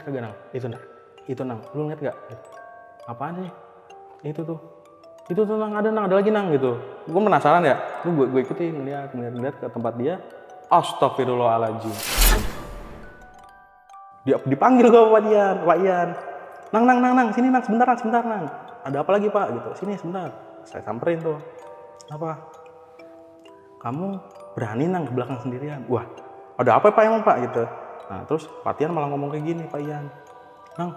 lihat kagak Nang? Itu Nang, lu lihat gak? Apaan sih? Itu tuh Nang, ada lagi Nang gitu. Gue penasaran ya, gue ikutin ngeliat ke tempat dia. Astagfirullahaladzim. Dia dipanggil ke Pak Ian. Nang, sini Nang, sebentar Nang. Ada apa lagi Pak? Gitu, sini sebentar. Saya samperin tuh. Apa? Kamu berani Nang ke belakang sendirian? Wah, ada apa Pak emang Pak? Gitu. Nah, terus Pak Ian malah ngomong kayak gini, Pak Ian. Nang,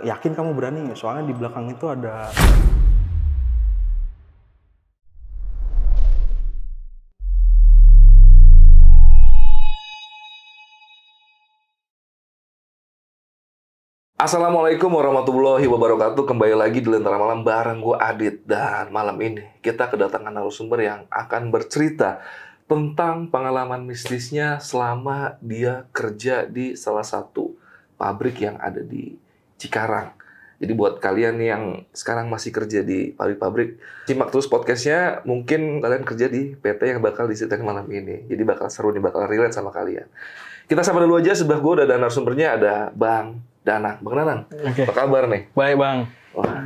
yakin kamu berani? Soalnya di belakang itu ada... Assalamualaikum warahmatullahi wabarakatuh. Kembali lagi di Lentera Malam bareng gue Adit. Dan malam ini kita kedatangan narasumber yang akan bercerita tentang pengalaman mistisnya selama dia kerja di salah satu pabrik yang ada di Cikarang. Jadi buat kalian yang sekarang masih kerja di pabrik-pabrik, simak terus podcastnya. Mungkin kalian kerja di PT yang bakal diceritain malam ini. Jadi bakal seru nih, bakal relate sama kalian. Kita sapa dulu aja, sebelah gue udah ada narasumbernya, ada Bang Danang. Bang Danang, Oke. apa kabar nih? Baik Bang. Wah,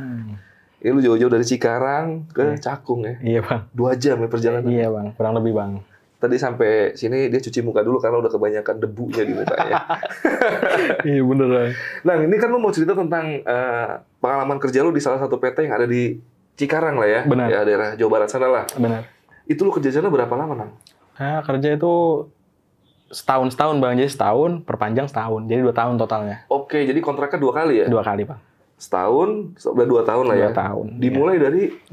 ini lu jauh-jauh dari Cikarang ke Cakung ya? Iya Bang. 2 jam ya perjalanan? Iya Bang, kurang lebih Bang. Tadi sampai sini dia cuci muka dulu karena udah kebanyakan debunya di mukanya. Iya bener Bang. Nah, ini kan lu mau cerita tentang pengalaman kerja lu di salah satu PT yang ada di Cikarang lah ya? Benar. Ya, daerah Jawa Barat sana lah. Benar. Itu lu kerja sana berapa lama, Nang? Nah, kerja itu setahun Bang, jadi setahun, perpanjang setahun, jadi 2 tahun totalnya. Oke, jadi kontraknya 2 kali ya? 2 kali Bang. Setahun, udah 2 tahun lah ya? 2 tahun. Dimulai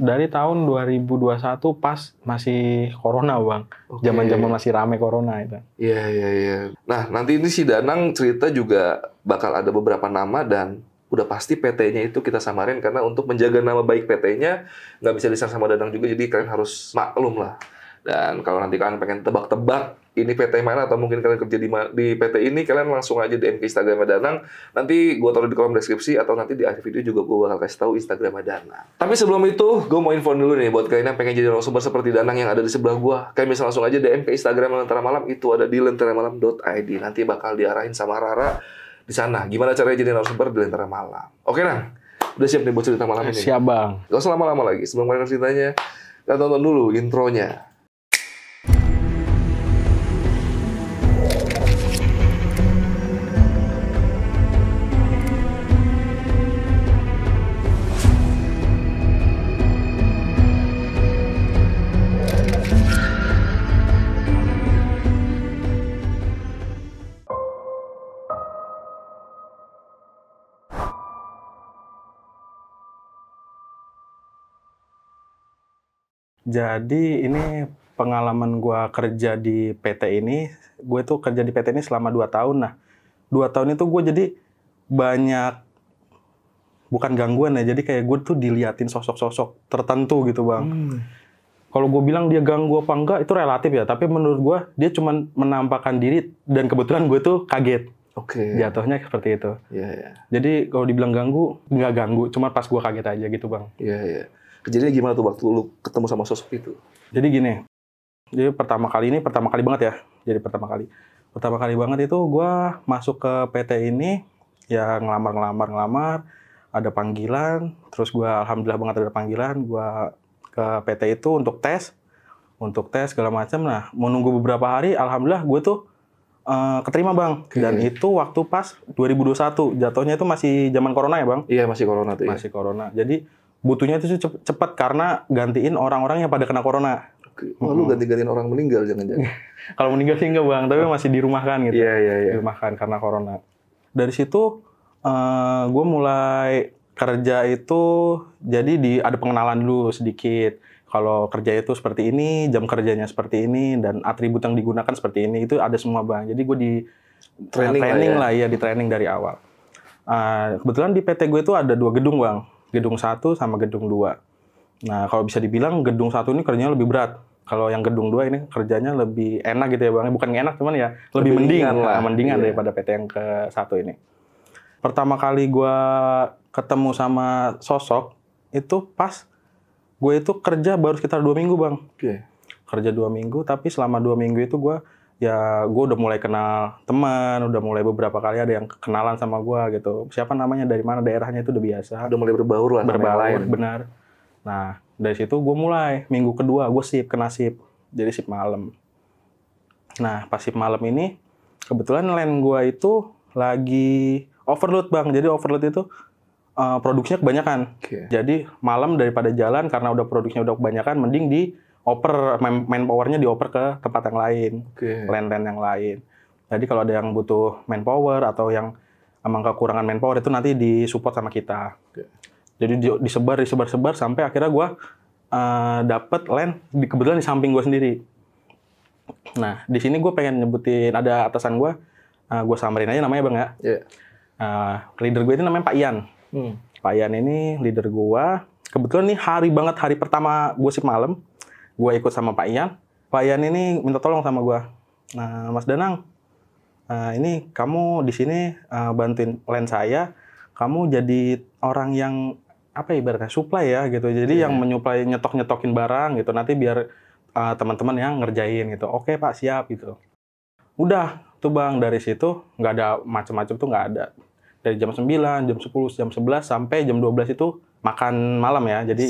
Dari tahun 2021 pas masih corona Bang. Oke. Zaman-zaman masih rame corona itu. Iya. Nah, nanti ini si Danang cerita juga bakal ada beberapa nama dan udah pasti PT-nya itu kita samarin karena untuk menjaga nama baik PT-nya nggak bisa disamain sama Danang juga, jadi kalian harus maklum lah. Dan kalau nanti kalian pengen tebak-tebak ini PT mana atau mungkin kalian kerja di PT ini, kalian langsung aja DM ke Instagram Danang. Nanti gue taruh di kolom deskripsi atau nanti di akhir video juga gue bakal kasih tahu Instagram Danang. Tapi sebelum itu, gue mau info dulu nih buat kalian yang pengen jadi narasumber seperti Danang yang ada di sebelah gue. Kalian bisa langsung aja DM ke Instagram Lentera Malam, itu ada di lenteramalam.id. Nanti bakal diarahin sama Rara di sana. Gimana caranya jadi narasumber di Lentera Malam? Oke Nang, udah siap nih buat cerita malam ini? Siap Bang. Gak usah lama-lama lagi. Sebelum mulai ceritanya, kita tonton dulu intronya. Jadi ini pengalaman gue kerja di PT ini, gue tuh kerja di PT ini selama 2 tahun. Nah, 2 tahun itu gue jadi banyak, bukan gangguan ya, jadi kayak gue tuh diliatin sosok-sosok tertentu gitu Bang. Kalau gue bilang dia ganggu apa enggak, itu relatif ya, tapi menurut gue dia cuma menampakkan diri dan kebetulan gue tuh kaget. Oke. Jatuhnya seperti itu. Iya. Jadi kalau dibilang ganggu, nggak ganggu, cuma pas gue kaget aja gitu Bang. Iya. Kejadiannya gimana tuh waktu lu ketemu sama sosok itu? Jadi gini, jadi pertama kali banget ya. Jadi pertama kali banget itu gue masuk ke PT ini, ya ngelamar, ada panggilan, terus gue alhamdulillah banget ada panggilan, gue ke PT itu untuk tes segala macam. Nah, menunggu beberapa hari, alhamdulillah gue tuh keterima Bang. Dan itu waktu pas 2021, jatuhnya itu masih zaman corona ya Bang? Iya, masih corona tuh ya. Masih corona. Jadi butuhnya itu cepat karena gantiin orang-orang yang pada kena corona. Oke. Oh, lu ganti-gantiin orang meninggal jangan-jangan. Kalau meninggal sih enggak Bang, tapi masih dirumahkan gitu. Iya. Dirumahkan karena corona. Dari situ gue mulai kerja itu jadi ada pengenalan dulu sedikit. Kalau kerja itu seperti ini, jam kerjanya seperti ini, dan atribut yang digunakan seperti ini, itu ada semua Bang. Jadi gue di training lah ya, di training dari awal. Kebetulan di PT gue itu ada 2 gedung Bang. Gedung 1 sama gedung 2. Nah, kalau bisa dibilang gedung 1 ini kerjanya lebih berat. Kalau yang gedung 2 ini kerjanya lebih enak gitu ya Bang. Bukan enak, cuman ya lebih mendingan daripada PT yang ke 1 ini. Pertama kali gue ketemu sama sosok, itu pas gue itu kerja baru sekitar 2 minggu Bang. Oke. Kerja 2 minggu, tapi selama 2 minggu itu gue ya gue udah mulai kenal teman, udah mulai beberapa kali ada yang kenalan sama gue gitu. Siapa namanya, dari mana daerahnya, itu udah biasa. Udah mulai berbaur lah sama yang lain. Benar. Nah, dari situ gue mulai, minggu kedua gue kena shift. Jadi shift malam. Nah, pas shift malam ini, kebetulan line gue itu lagi overload bang. Jadi overload itu produksinya kebanyakan. Jadi malam daripada jalan, karena udah produksinya udah kebanyakan, mending dioper, manpowernya dioper ke tempat yang lain, line-line yang lain. Jadi kalau ada yang butuh manpower atau yang emang kekurangan manpower, itu nanti disupport sama kita. Jadi disebar sampai akhirnya gue dapet line kebetulan di samping gue sendiri. Nah, di sini gue pengen nyebutin, ada atasan gue samarin aja namanya bang ya. Leader gue itu namanya Pak Ian. Pak Ian ini leader gue. Kebetulan nih hari pertama gue shift malam, gue ikut sama Pak Ian. Pak Ian ini minta tolong sama gue. Nah, Mas Danang, ini kamu di sini bantuin line saya. Kamu jadi orang yang apa ibaratnya supply ya gitu. Jadi yang menyuplai, nyetok-nyetokin barang gitu. Nanti biar teman-teman yang ngerjain gitu. Oke Pak, siap gitu. Udah tuh bang, dari situ nggak ada macam-macam tuh, nggak ada. Dari jam 9, jam 10, jam 11 sampai jam 12 itu makan malam ya. Jadi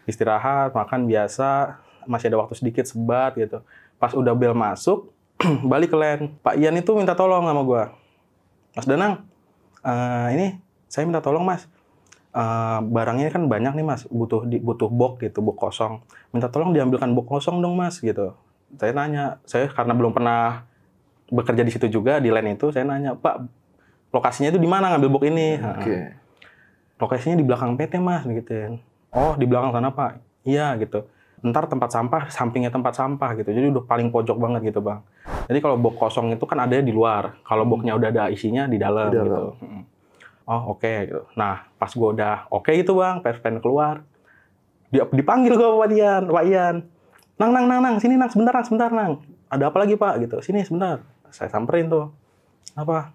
istirahat, makan biasa, masih ada waktu sedikit sebat gitu. Pas udah bel masuk, balik ke line. Pak Ian itu minta tolong sama gue. Mas Danang, ini saya minta tolong mas. Barangnya kan banyak nih mas, butuh box gitu, box kosong. Minta tolong diambilkan box kosong dong mas gitu. Saya nanya, saya karena belum pernah bekerja di situ juga, di line itu, saya nanya, Pak, lokasinya itu di mana ngambil box ini? Lokasinya di belakang PT mas, gitu. Oh, di belakang sana Pak? Iya gitu. Ntar tempat sampah, sampingnya tempat sampah gitu. Jadi udah paling pojok banget gitu bang. Jadi kalau box kosong itu kan ada di luar. Kalau boxnya udah ada isinya di dalam. Gitu. Oh oke. Gitu. Nah pas gue udah oke gitu bang, pengen keluar. Dipanggil gue Pak Ian. Nang, sini nang, sebentar nang. Ada apa lagi Pak? Gitu. Sini sebentar. Saya samperin tuh. Apa?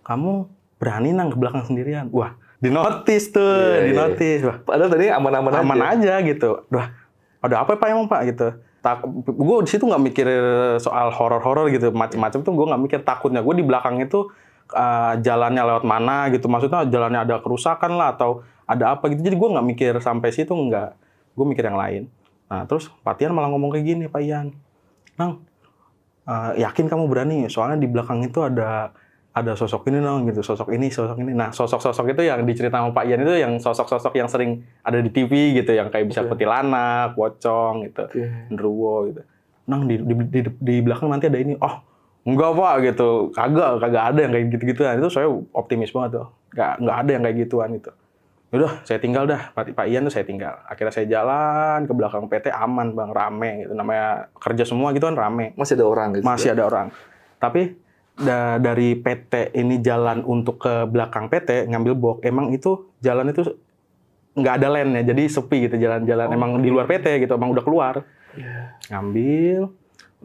Kamu berani nang ke belakang sendirian? Wah. Dinotis tuh, dinotis. Wah, padahal tadi aman aja gitu. Wah, ada apa Pak emang Pak gitu. Gue di situ nggak mikir soal horor gitu, macam-macam tuh gue nggak mikir. Takutnya gue di belakang itu jalannya lewat mana gitu. Maksudnya jalannya ada kerusakan lah atau ada apa gitu. Jadi gue nggak mikir sampai situ, nggak. Gue mikir yang lain. Nah terus Pak Ian malah ngomong kayak gini, Pak Ian, Nang, yakin kamu berani? Soalnya di belakang itu ada sosok ini dong gitu, sosok ini. Nah, sosok-sosok itu yang diceritakan sama Pak Ian itu yang sosok-sosok yang sering ada di TV gitu, yang kayak bisa kuntilanak, pocong gitu, genderuwo gitu. Nang di belakang nanti ada ini. Oh, enggak Pak gitu. Kagak ada yang kayak gitu-gituan. Itu saya optimis banget tuh. Enggak ada yang kayak gituan itu. Udah, saya tinggal dah. Pak Ian tuh saya tinggal. Akhirnya saya jalan ke belakang PT, aman Bang, rame gitu. Namanya kerja semua gitu kan rame. Masih ada orang gitu. Masih ada orang. Tapi dari PT ini jalan untuk ke belakang PT ngambil box, emang itu jalan itu nggak ada lane ya, jadi sepi gitu jalan-jalan. Emang di luar PT gitu, emang udah keluar. Ngambil,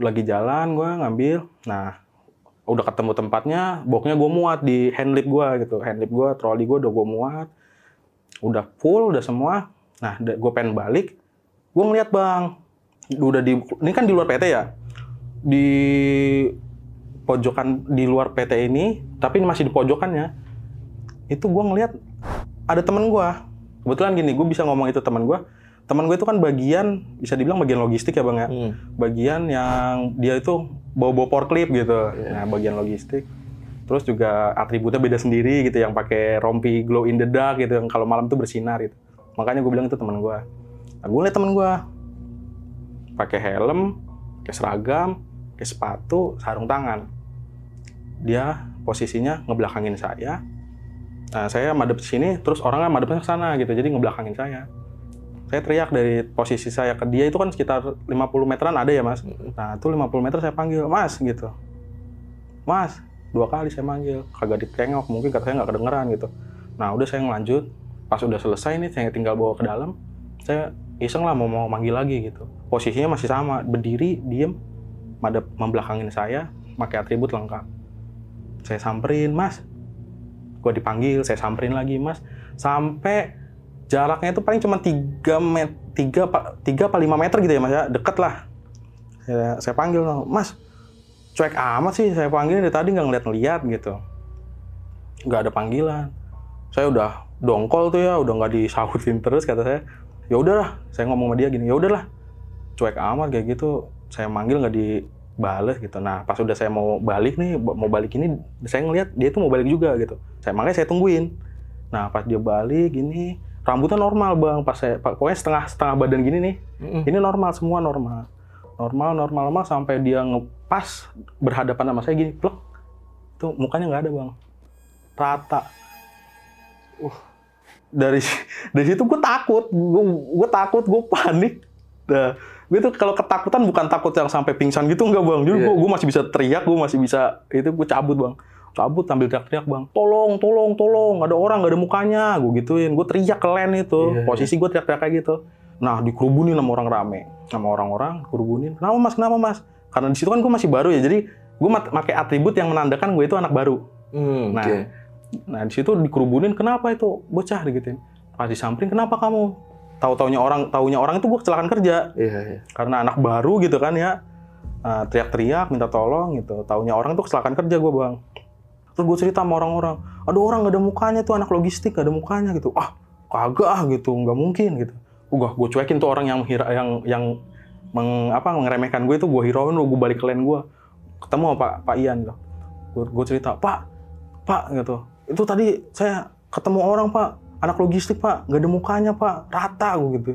lagi jalan gue ngambil, nah udah ketemu tempatnya, boxnya gue muat di handlip gue gitu, troli gue udah gue muat, udah full, udah semua. Nah gue pengen balik, gue ngeliat bang, ini kan di luar PT ya, di pojokan di luar PT ini, tapi masih di pojokannya, itu gue ngeliat ada temen gue. Kebetulan gini, gue bisa ngomong itu temen gue. Temen gue itu kan bagian, bisa dibilang bagian logistik ya bang ya. Bagian yang dia itu bawa forklift gitu. Nah bagian logistik. Terus juga atributnya beda sendiri gitu, yang pakai rompi glow in the dark gitu, yang kalau malam tuh bersinar gitu. Makanya gue bilang itu temen gue. Nah gue liat temen gue pakai helm, pakai seragam, pakai sepatu, sarung tangan. Dia posisinya ngebelakangin saya. Nah, saya madep sini, terus orangnya madepnya ke sana gitu. Jadi ngebelakangin saya. Saya teriak dari posisi saya ke dia itu kan sekitar 50 meteran ada ya, Mas. Nah, itu 50 meter saya panggil, "Mas," gitu. "Mas." 2 kali saya manggil. Kagak ditengok, mungkin kata saya nggak kedengeran gitu. Nah, udah saya ngelanjut. Pas udah selesai nih, saya tinggal bawa ke dalam. Saya iseng lah mau manggil lagi gitu. Posisinya masih sama, berdiri, diem, madep membelakangin saya, pakai atribut lengkap. Saya samperin, "Mas." Gue dipanggil, saya samperin lagi, "Mas." Sampai jaraknya itu paling cuma 3 apa 5 meter gitu ya, Mas ya. Deket lah. Ya, saya panggil, Mas, cuek amat sih, saya panggilin dari tadi nggak ngeliat-ngeliat gitu. Nggak ada panggilan. Saya udah dongkol tuh ya, udah nggak disautin terus, kata saya. Ya udahlah, saya ngomong sama dia gini, ya udahlah, cuek amat kayak gitu. Saya manggil nggak dibales gitu. Nah, pas udah saya mau balik ini, saya ngeliat dia tuh mau balik juga gitu. Makanya saya tungguin. Nah, pas dia balik gini, rambutnya normal bang. Pokoknya setengah badan gini nih. Ini normal, semua normal sampai dia ngepas berhadapan sama saya gini, plek. Tuh mukanya nggak ada bang, rata. Dari situ gue takut, gue panik. Nah, gue tuh kalau ketakutan bukan takut yang sampai pingsan gitu enggak bang. Jadi gue masih bisa teriak, gue cabut bang. Sambil teriak-teriak bang, tolong, ada orang, nggak ada mukanya, gue gituin, gue teriak ke Len itu, posisi gue teriak-teriak kayak gitu. Nah, dikerubunin sama orang rame, sama orang-orang, kerubunin. Kenapa mas? Karena di situ kan gue masih baru ya, jadi gue pakai atribut yang menandakan gue itu anak baru. Nah di situ dikerubunin, kenapa itu bocah digituin. Pas disamperin, kenapa kamu? Taunya orang itu gue kecelakaan kerja. Karena anak baru gitu kan ya, teriak-teriak minta tolong gitu. Taunya orang itu kecelakaan kerja gue bang. Terus gue cerita sama orang-orang, ada orang nggak ada mukanya tuh, anak logistik nggak ada mukanya gitu. Kagak gitu, nggak mungkin gitu. Gue cuekin tuh orang yang mengeremehkan gue itu, gue hirauin, gue balik ke line gue. Ketemu sama Pak Ian gitu. Gue cerita, Pak gitu. Itu tadi saya ketemu orang Pak, anak logistik Pak, nggak ada mukanya Pak, rata gue gitu.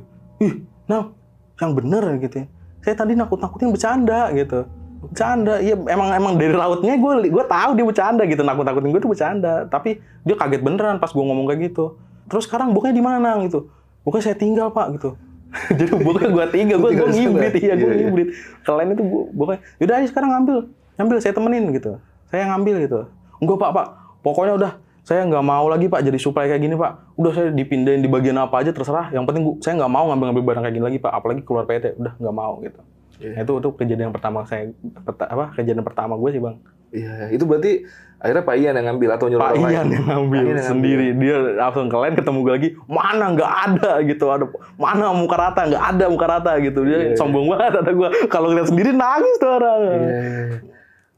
Yang bener gitu. Saya tadi nakut-nakutin bercanda gitu. Bercanda, iya emang dari rautnya gue tahu dia bercanda gitu, nakut-nakutin gue tuh bercanda. Tapi dia kaget beneran pas gue ngomong kayak gitu. Terus sekarang boknya di mana gitu? Boknya saya tinggal Pak gitu. Jadi boknya gue tinggal, gue ngibrit, gue ngibrit. Kalian itu boknya, yaudah ayo sekarang ngambil saya temenin gitu. Saya ngambil gitu. Enggak Pak, pokoknya udah saya nggak mau lagi Pak jadi supply kayak gini Pak. Udah saya dipindahin di bagian apa aja terserah. Yang penting saya nggak mau ngambil barang kayak gini lagi Pak. Apalagi keluar PT, udah nggak mau gitu. Itu kejadian pertama gue sih bang. Itu berarti akhirnya Pak Ian yang ngambil atau nyuruh orang lain? Pak Ian yang ngambil sendiri. Dia langsung ke lain, ketemu gue lagi, mana nggak ada gitu, mana muka rata, nggak ada muka rata gitu. Dia sombong banget kata gue. Kalau ngeliat sendiri nangis tuh orang.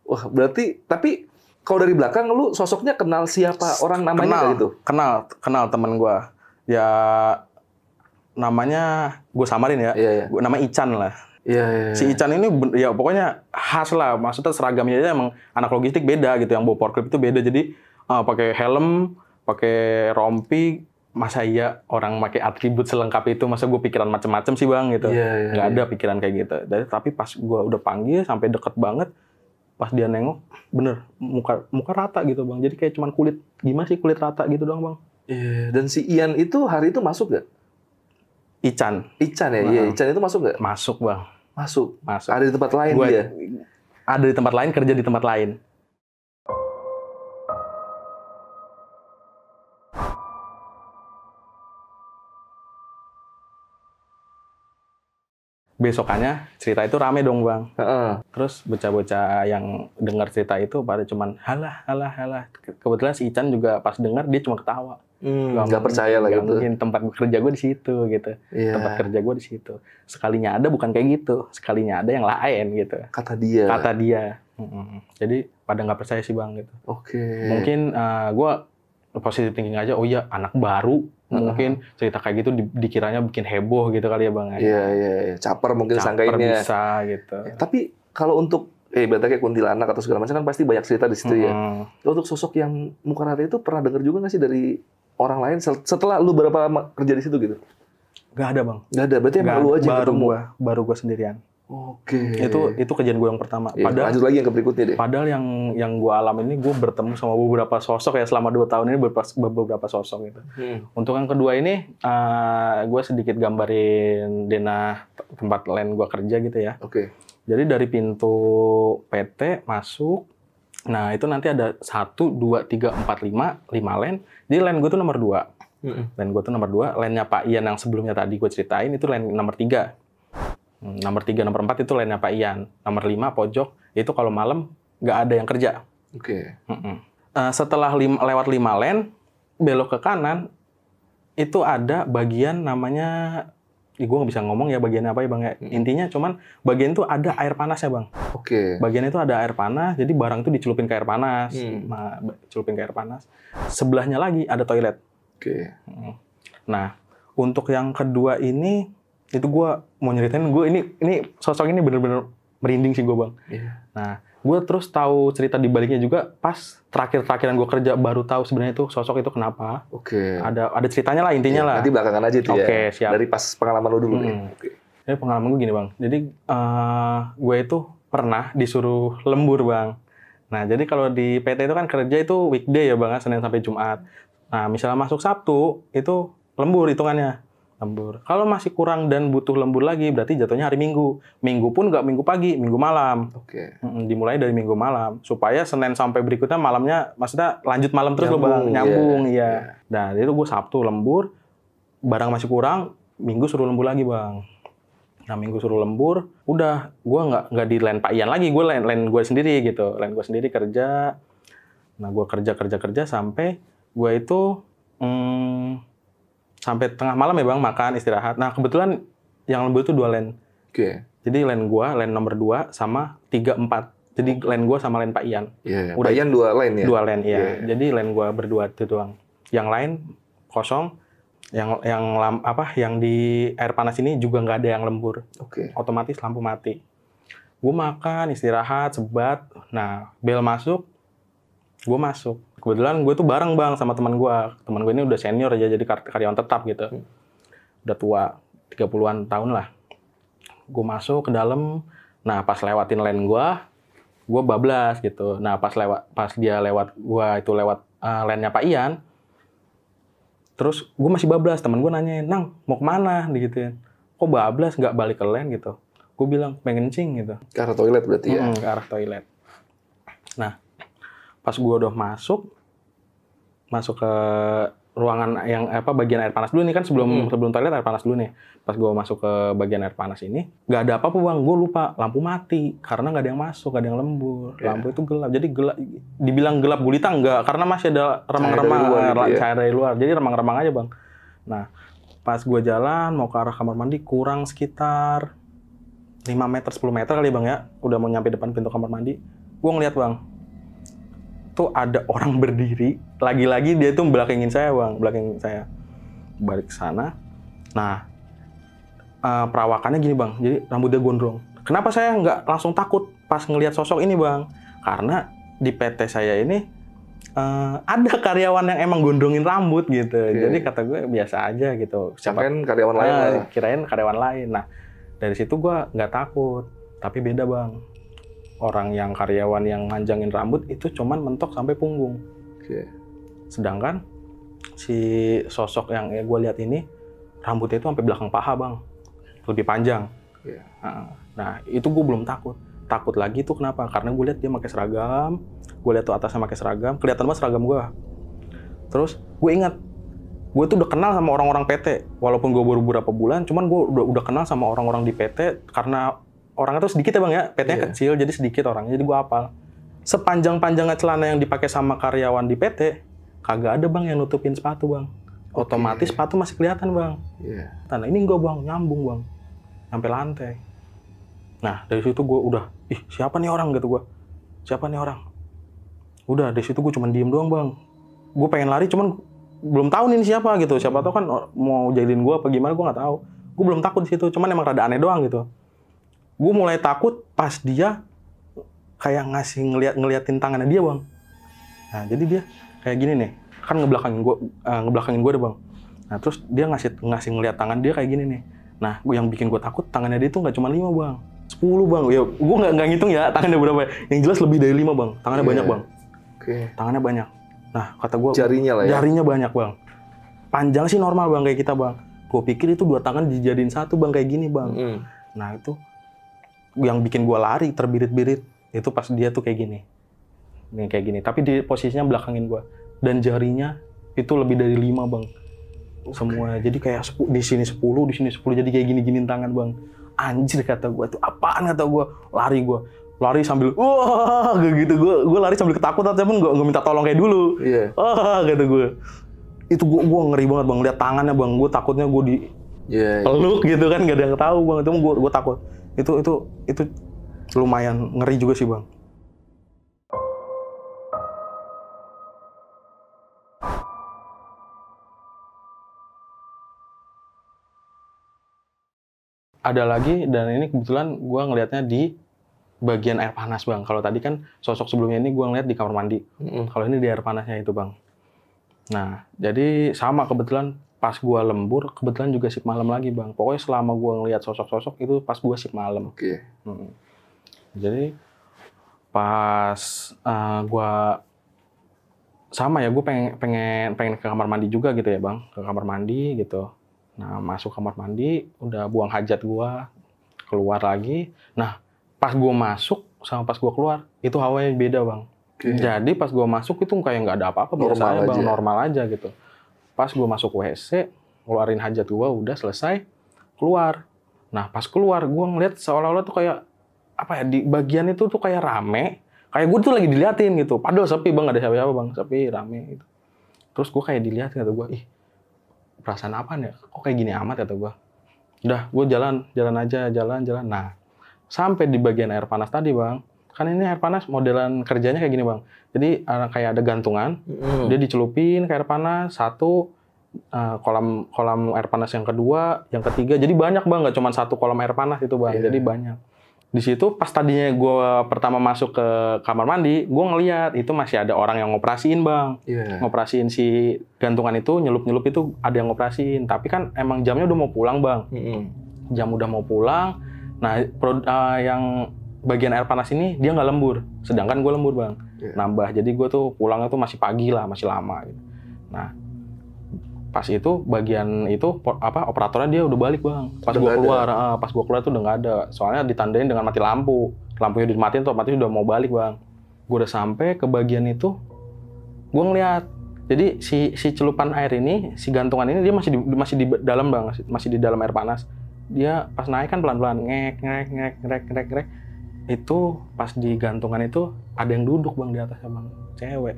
Wah berarti, tapi kalau dari belakang lu sosoknya kenal siapa orang namanya gitu? Kenal temen gue. Ya namanya gue samarin ya. Nama Ican lah. Si Ican ini ya pokoknya khas lah, maksudnya seragamnya aja emang anak logistik beda gitu, yang bawa forklift itu beda. Jadi pakai helm, pakai rompi, masa iya orang pakai atribut selengkap itu, masa gue pikiran macem-macem sih bang gitu. Nggak ada pikiran kayak gitu. Tapi pas gue udah panggil sampai deket banget, pas dia nengok, bener muka rata gitu bang. Jadi kayak cuman kulit, gimana sih kulit rata gitu doang bang. Dan si Ian itu hari itu masuk gak? Ican ya? Ican itu masuk gak? Masuk bang. Masuk. Ada di tempat lain dia? Ada di tempat lain, kerja di tempat lain. Besokannya cerita itu rame dong bang. Terus bocah-bocah yang dengar cerita itu pada cuman halah. Kebetulan si Ican juga pas dengar dia cuma ketawa. Nggak percaya lah gitu. Mungkin tempat kerja gue di situ gitu. Tempat kerja gue di situ. Sekalinya ada bukan kayak gitu. Sekalinya ada yang lain gitu. Kata dia. Jadi pada nggak percaya sih bang gitu. Mungkin gue positive thinking aja. Oh iya anak baru. Mungkin cerita kayak gitu dikiranya bikin heboh gitu kali ya bang. Caper mungkin sangkainnya. Bisa gitu. Tapi kalau untuk berarti kayak kuntilanak atau segala macam kan pasti banyak cerita di situ ya. Untuk sosok yang muka rata itu pernah dengar juga nggak sih dari orang lain setelah lu berapa lama kerja di situ gitu? Gak ada bang. Gak ada, berarti emang lu aja ketemu? Baru gue sendirian. Itu kejadian gue yang pertama. Lanjut lagi yang ke berikutnya deh. Padahal yang gue alami ini, gue bertemu sama beberapa sosok ya selama 2 tahun ini, beberapa sosok gitu. Untuk yang kedua ini, gue sedikit gambarin denah tempat lain gue kerja gitu ya. Jadi dari pintu PT masuk, nah itu nanti ada 1, 2, 3, 4, 5 line. Jadi line gue tuh nomor 2. Line gue tuh nomor 2. Line-nya Pak Ian yang sebelumnya tadi gue ceritain itu line nomor 3. Nomor 3, nomor 4 itu line-nya Pak Ian. Nomor 5 pojok, itu kalau malam nggak ada yang kerja. Setelah lewat 5 line, belok ke kanan, itu ada bagian namanya gue nggak bisa ngomong ya bagian apa ya bang ya. Intinya cuman bagian itu ada air panasnya bang. Oke. Bagian itu ada air panas, jadi barang itu dicelupin ke air panas. Nah, celupin ke air panas. Sebelahnya lagi ada toilet. Oke. Nah, untuk yang kedua ini, itu gue mau nyeritain, gue ini sosok ini bener-bener merinding sih gue bang. Nah, gue terus tahu cerita di baliknya juga pas terakhir-terakhiran gue kerja baru tahu sebenarnya itu sosok itu kenapa. Oke. Ada ceritanya lah intinya lah. Nanti belakangan aja tuh ya. Oke, siap. Dari pas pengalaman lo dulu deh. Jadi pengalaman gue gini bang. Jadi gue itu pernah disuruh lembur bang. Nah jadi kalau di PT itu kan kerja itu weekday ya bang, Senin sampai Jumat. Nah misalnya masuk Sabtu itu lembur hitungannya. Lembur. Kalau masih kurang dan butuh lembur lagi, berarti jatuhnya hari Minggu. Minggu pun nggak Minggu pagi, Minggu malam. Oke. Dimulai dari Minggu malam. Supaya Senin sampai berikutnya malamnya, maksudnya lanjut malam terus loh bang. Nyambung, iya. Nah, itu gue Sabtu lembur, barang masih kurang, Minggu suruh lembur lagi bang. Nah, Minggu suruh lembur, udah, gue nggak di line Pak Ian lagi, gue line gue sendiri gitu. Line gue sendiri kerja. Nah, gue kerja sampai gue itu... sampai tengah malam ya bang, makan, istirahat. Nah kebetulan yang lembur itu 2 lane. Oke. Jadi lane gua, lane nomor 2 sama 3, 4. Jadi lane gua sama lane Pak Ian. Iya. Pak Ian 2 lane ya? 2 lane, iya. Jadi lane gua berdua itu doang. Yang lain kosong. Yang di air panas ini juga nggak ada yang lembur. Oke. Otomatis lampu mati. Gua makan, istirahat, sebat. Nah, bel masuk. Gua masuk. Kebetulan gue tuh bareng bang sama teman gue. Teman gue ini udah senior aja, jadi karyawan tetap gitu. Udah tua, 30-an tahun lah. Gue masuk ke dalam. Nah pas lewatin lane gue bablas gitu. Nah pas dia lewat, gue itu lewat lane-nya Pak Ian. Terus gue masih bablas. Teman gue nanyain, Nang mau kemana? Digituin. Kok bablas nggak balik ke lane gitu? Gue bilang pengen kencing gitu. Ke arah toilet berarti ya? Ke arah toilet. Nah pas gue udah masuk ke ruangan yang bagian air panas dulu nih kan sebelum toilet air panas dulu nih. Pas gue masuk ke bagian air panas ini nggak ada apa-apa bang, gue lupa lampu mati karena nggak ada yang masuk, nggak ada yang lembur. Lampu itu gelap, jadi gelap. Dibilang gelap gulita enggak karena masih ada remang-remang cahaya dari luar, jadi remang-remang aja bang. Nah pas gue jalan mau ke arah kamar mandi kurang sekitar 5 meter 10 meter kali bang ya, udah mau nyampe depan pintu kamar mandi, gue ngeliat bang. Tuh ada orang berdiri, lagi-lagi dia tuh belakangin saya bang, balik ke sana. Nah, perawakannya gini bang, jadi rambutnya gondrong. Kenapa saya nggak langsung takut pas ngelihat sosok ini bang? Karena di PT saya ini ada karyawan yang emang gondrongin rambut gitu. Jadi kata gue biasa aja gitu. Siapa karyawan lain? Kirain karyawan lain. Nah, dari situ gue nggak takut, tapi beda bang. Orang yang karyawan yang manjangin rambut itu cuman mentok sampai punggung. Sedangkan si sosok yang gue lihat ini rambutnya itu sampai belakang paha bang, lebih panjang. Nah itu gue belum takut. Takut lagi tuh kenapa? Karena gue lihat dia pakai seragam, gue lihat tuh atasnya pakai seragam, kelihatan banget seragam gue. Terus gue ingat, gue tuh udah kenal sama orang-orang PT, walaupun gue baru beberapa bulan, cuman gue udah kenal sama orang-orang di PT karena orangnya tuh sedikit ya bang ya, PT-nya kecil jadi sedikit orangnya, jadi gue hafal. Sepanjang-panjangnya celana yang dipakai sama karyawan di PT, kagak ada bang yang nutupin sepatu bang. Otomatis sepatu masih kelihatan bang. Nah ini enggak bang, nyambung bang, sampai lantai. Nah dari situ gue udah, siapa nih orang gitu gue, siapa nih orang. Udah dari situ gue cuma diem doang bang. Gue pengen lari cuman belum tahu nih siapa gitu, siapa tahu kan mau jadiin gue apa gimana gue nggak tahu. Gue belum takut di situ, cuman emang rada aneh doang gitu. Gue mulai takut pas dia kayak ngeliatin tangannya dia bang. Nah jadi dia kayak gini nih, kan ngebelakangin gue deh bang. Nah terus dia ngasih ngeliat tangan dia kayak gini nih. Nah yang bikin gue takut tangannya dia tuh nggak cuma 5 bang, 10 bang. Ya gue nggak ngitung ya tangannya berapa. Yang jelas lebih dari 5 bang. Tangannya banyak bang. Tangannya banyak. Nah kata gue jarinya banyak bang. Panjang sih normal bang kayak kita bang. Gue pikir itu 2 tangan dijadiin 1 bang kayak gini bang. Nah itu yang bikin gue lari terbirit-birit itu pas dia tuh kayak gini. Nih kayak gini, tapi di posisinya belakangin gue. Dan jarinya itu lebih dari 5 bang. Semua, jadi kayak di sini 10, di sini 10, jadi kayak gini-giniin tangan bang. Anjir kata gue, tuh apaan kata gue. Lari sambil, wah gitu. Gue lari sambil ketakutan, tapi gue minta tolong kayak dulu. Kata gue. Itu gue ngeri banget bang, lihat tangannya bang. Gue takutnya gue Iya. peluk gitu kan, nggak ada yang tahu bang. Itu gue takut. Itu lumayan ngeri juga sih bang. Ada lagi, dan ini kebetulan gue ngelihatnya di bagian air panas bang. Kalau tadi kan sosok sebelumnya ini gue ngeliat di kamar mandi. Kalau ini di air panasnya itu bang. Nah, jadi sama kebetulan pas gue lembur, kebetulan juga shift malam lagi bang. Pokoknya selama gue ngelihat sosok-sosok itu pas gue shift malam. Oke. Jadi pas gue sama ya, gue pengen ke kamar mandi juga gitu ya bang, ke kamar mandi gitu. Nah, masuk kamar mandi, udah buang hajat gue, keluar lagi. Nah, pas gue masuk sama pas gue keluar, itu hawanya beda bang. Jadi pas gue masuk itu kayak nggak ada apa-apa, biasa bang, normal aja gitu. Pas gue masuk WC, ngeluarin hajat gue, udah selesai, keluar. Nah, pas keluar, gue ngeliat seolah-olah tuh kayak, apa ya, di bagian itu tuh kayak rame, kayak gue tuh lagi diliatin gitu. Padahal sepi bang, gak ada siapa-siapa bang, sepi, rame gitu. Terus gue kayak diliatin, kata gue, ih, perasaan apaan ya? Kok kayak gini amat, kata gue. Udah, gue jalan aja. Nah, sampai di bagian air panas tadi bang, kan ini air panas modelan kerjanya kayak gini bang. Jadi kayak ada gantungan, dia dicelupin ke air panas, satu kolam air panas yang kedua, yang ketiga. Jadi banyak bang, nggak cuma satu kolam air panas itu bang. Jadi banyak. Di situ pas tadinya gue pertama masuk ke kamar mandi, gue ngeliat itu masih ada orang yang ngoperasiin bang. Ngoperasiin si gantungan itu, nyelup itu ada yang ngoperasiin. Tapi kan emang jamnya udah mau pulang bang. Jam udah mau pulang. Nah, yang bagian air panas ini dia nggak lembur, sedangkan gue lembur bang. Nambah, jadi gue tuh pulangnya tuh masih pagi lah, masih lama gitu. Nah, pas itu bagian itu operatornya dia udah balik bang. Pas gue keluar tuh udah nggak ada, soalnya ditandain dengan mati lampu. Lampunya dimatiin tuh otomatis udah mau balik bang. Gue udah sampai ke bagian itu, gue ngeliat. Jadi si celupan air ini, si gantungan ini dia masih di dalam bang, masih di dalam air panas. Dia pas naik kan pelan-pelan ngerek. Itu pas di gantungan itu ada yang duduk bang di atasnya bang, cewek.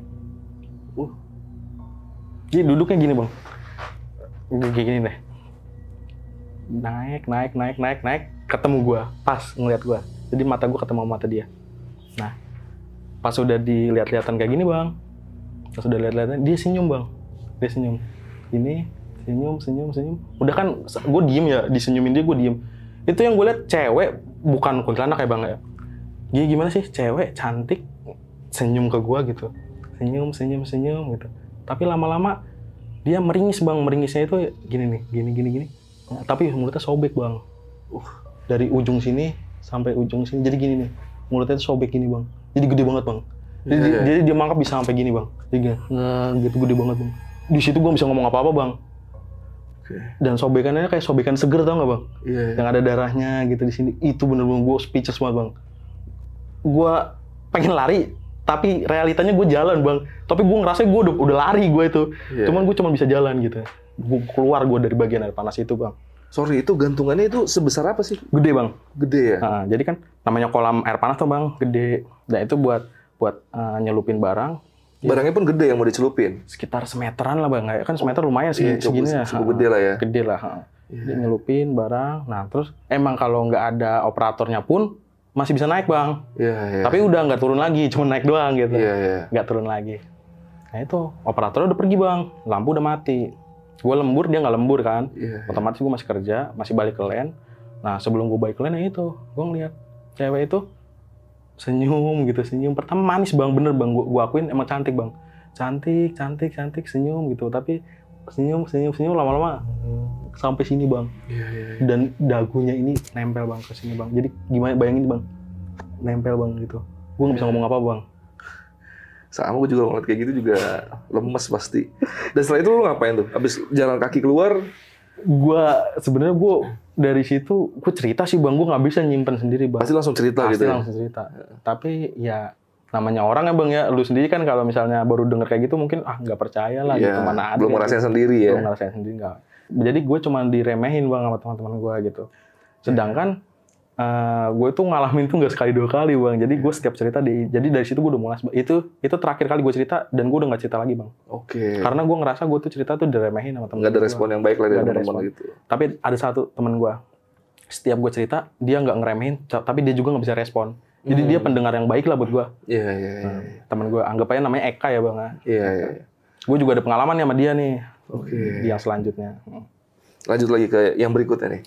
Jadi duduknya gini bang, kayak gini deh. Naik, ketemu gue, pas ngeliat gue. Jadi mata gue ketemu mata dia. Nah, pas udah dilihat-lihatan kayak gini bang, dia senyum bang, ini senyum. Udah kan, gue diem ya, disenyumin dia gue diem. Itu yang gue lihat cewek, bukan kuntilanak ya bang ya. Gimana sih, cewek cantik senyum ke gue gitu, senyum gitu. Tapi lama-lama dia meringis bang, meringisnya itu gini. Nah, tapi mulutnya sobek bang. Dari ujung sini sampai ujung sini, jadi gini nih, mulutnya tuh sobek gini bang. Jadi gede banget bang. Jadi dia mangkap bisa sampai gini bang. Jadi gitu gede banget bang. Di situ gue bisa ngomong apa-apa bang. Dan sobekannya kayak sobekan seger, tau nggak bang? Yang ada darahnya gitu di sini. Itu bener-bener gue speechless banget bang. Gue pengen lari, tapi realitanya gue jalan bang. Tapi gue ngerasa gue udah lari gue itu. Cuman gue cuma bisa jalan gitu. Gue keluar gue dari bagian air panas itu bang. Sorry, itu gantungannya itu sebesar apa sih? Gede bang. Gede ya? Nah, jadi kan namanya kolam air panas tuh bang, gede. Dan itu buat nyelupin barang. Barangnya pun gede yang mau dicelupin? Sekitar semeteran lah bang. Kan semeter lumayan segini ya. Cukup gede lah ya? Gede lah. Dia nyelupin barang. Nah terus emang kalau nggak ada operatornya pun masih bisa naik bang. Tapi udah nggak turun lagi, cuma naik doang gitu. Nggak turun lagi. Nah itu operatornya udah pergi bang, lampu udah mati. Gue lembur, dia nggak lembur kan. Otomatis gue masih kerja, masih balik ke LAN. Nah sebelum gue balik ke LAN ya itu, gue ngeliat cewek itu senyum. Pertama manis bang, bener bang. Gue akuin emang cantik bang. Cantik, senyum gitu. Tapi senyum lama-lama sampai sini bang. Dan dagunya ini nempel bang ke sini bang. Jadi gimana, bayangin bang, nempel bang gitu. Gue nggak bisa ngomong apa bang. Sama, gue juga ngeliat kayak gitu juga lemes pasti. Dan setelah itu lu ngapain tuh? Abis jalan kaki keluar? Sebenarnya gue dari situ gue cerita sih bang. Gue nggak bisa nyimpen sendiri bang. Pasti langsung cerita gitu ya? Pasti langsung cerita. Tapi ya namanya orang ya bang ya. Lu sendiri kan kalau misalnya baru denger kayak gitu mungkin nggak percaya lah gitu, mana ada. Belum ngerasain sendiri ya? Belum ngerasain sendiri nggak. Jadi gue cuma diremehin bang sama teman-teman gue gitu. Sedangkan gue tuh ngalamin tuh nggak sekali 2 kali bang. Jadi gue setiap cerita jadi dari situ gue udah mulas. Itu terakhir kali gue cerita dan gue udah nggak cerita lagi bang. Oke. Karena gue ngerasa gue tuh cerita tuh diremehin sama temen. Nggak ada respon yang baik lah dari Nggak ada teman-teman respon. gitu. Tapi ada satu temen gue, setiap gue cerita dia nggak ngeremehin, tapi dia juga nggak bisa respon. Jadi dia pendengar yang baik lah buat gue. Iya. Temen gue, anggap aja namanya Eka ya bang. Iya. Gue juga ada pengalaman sama dia nih. Oke. Di yang selanjutnya. Lanjut lagi ke yang berikutnya nih.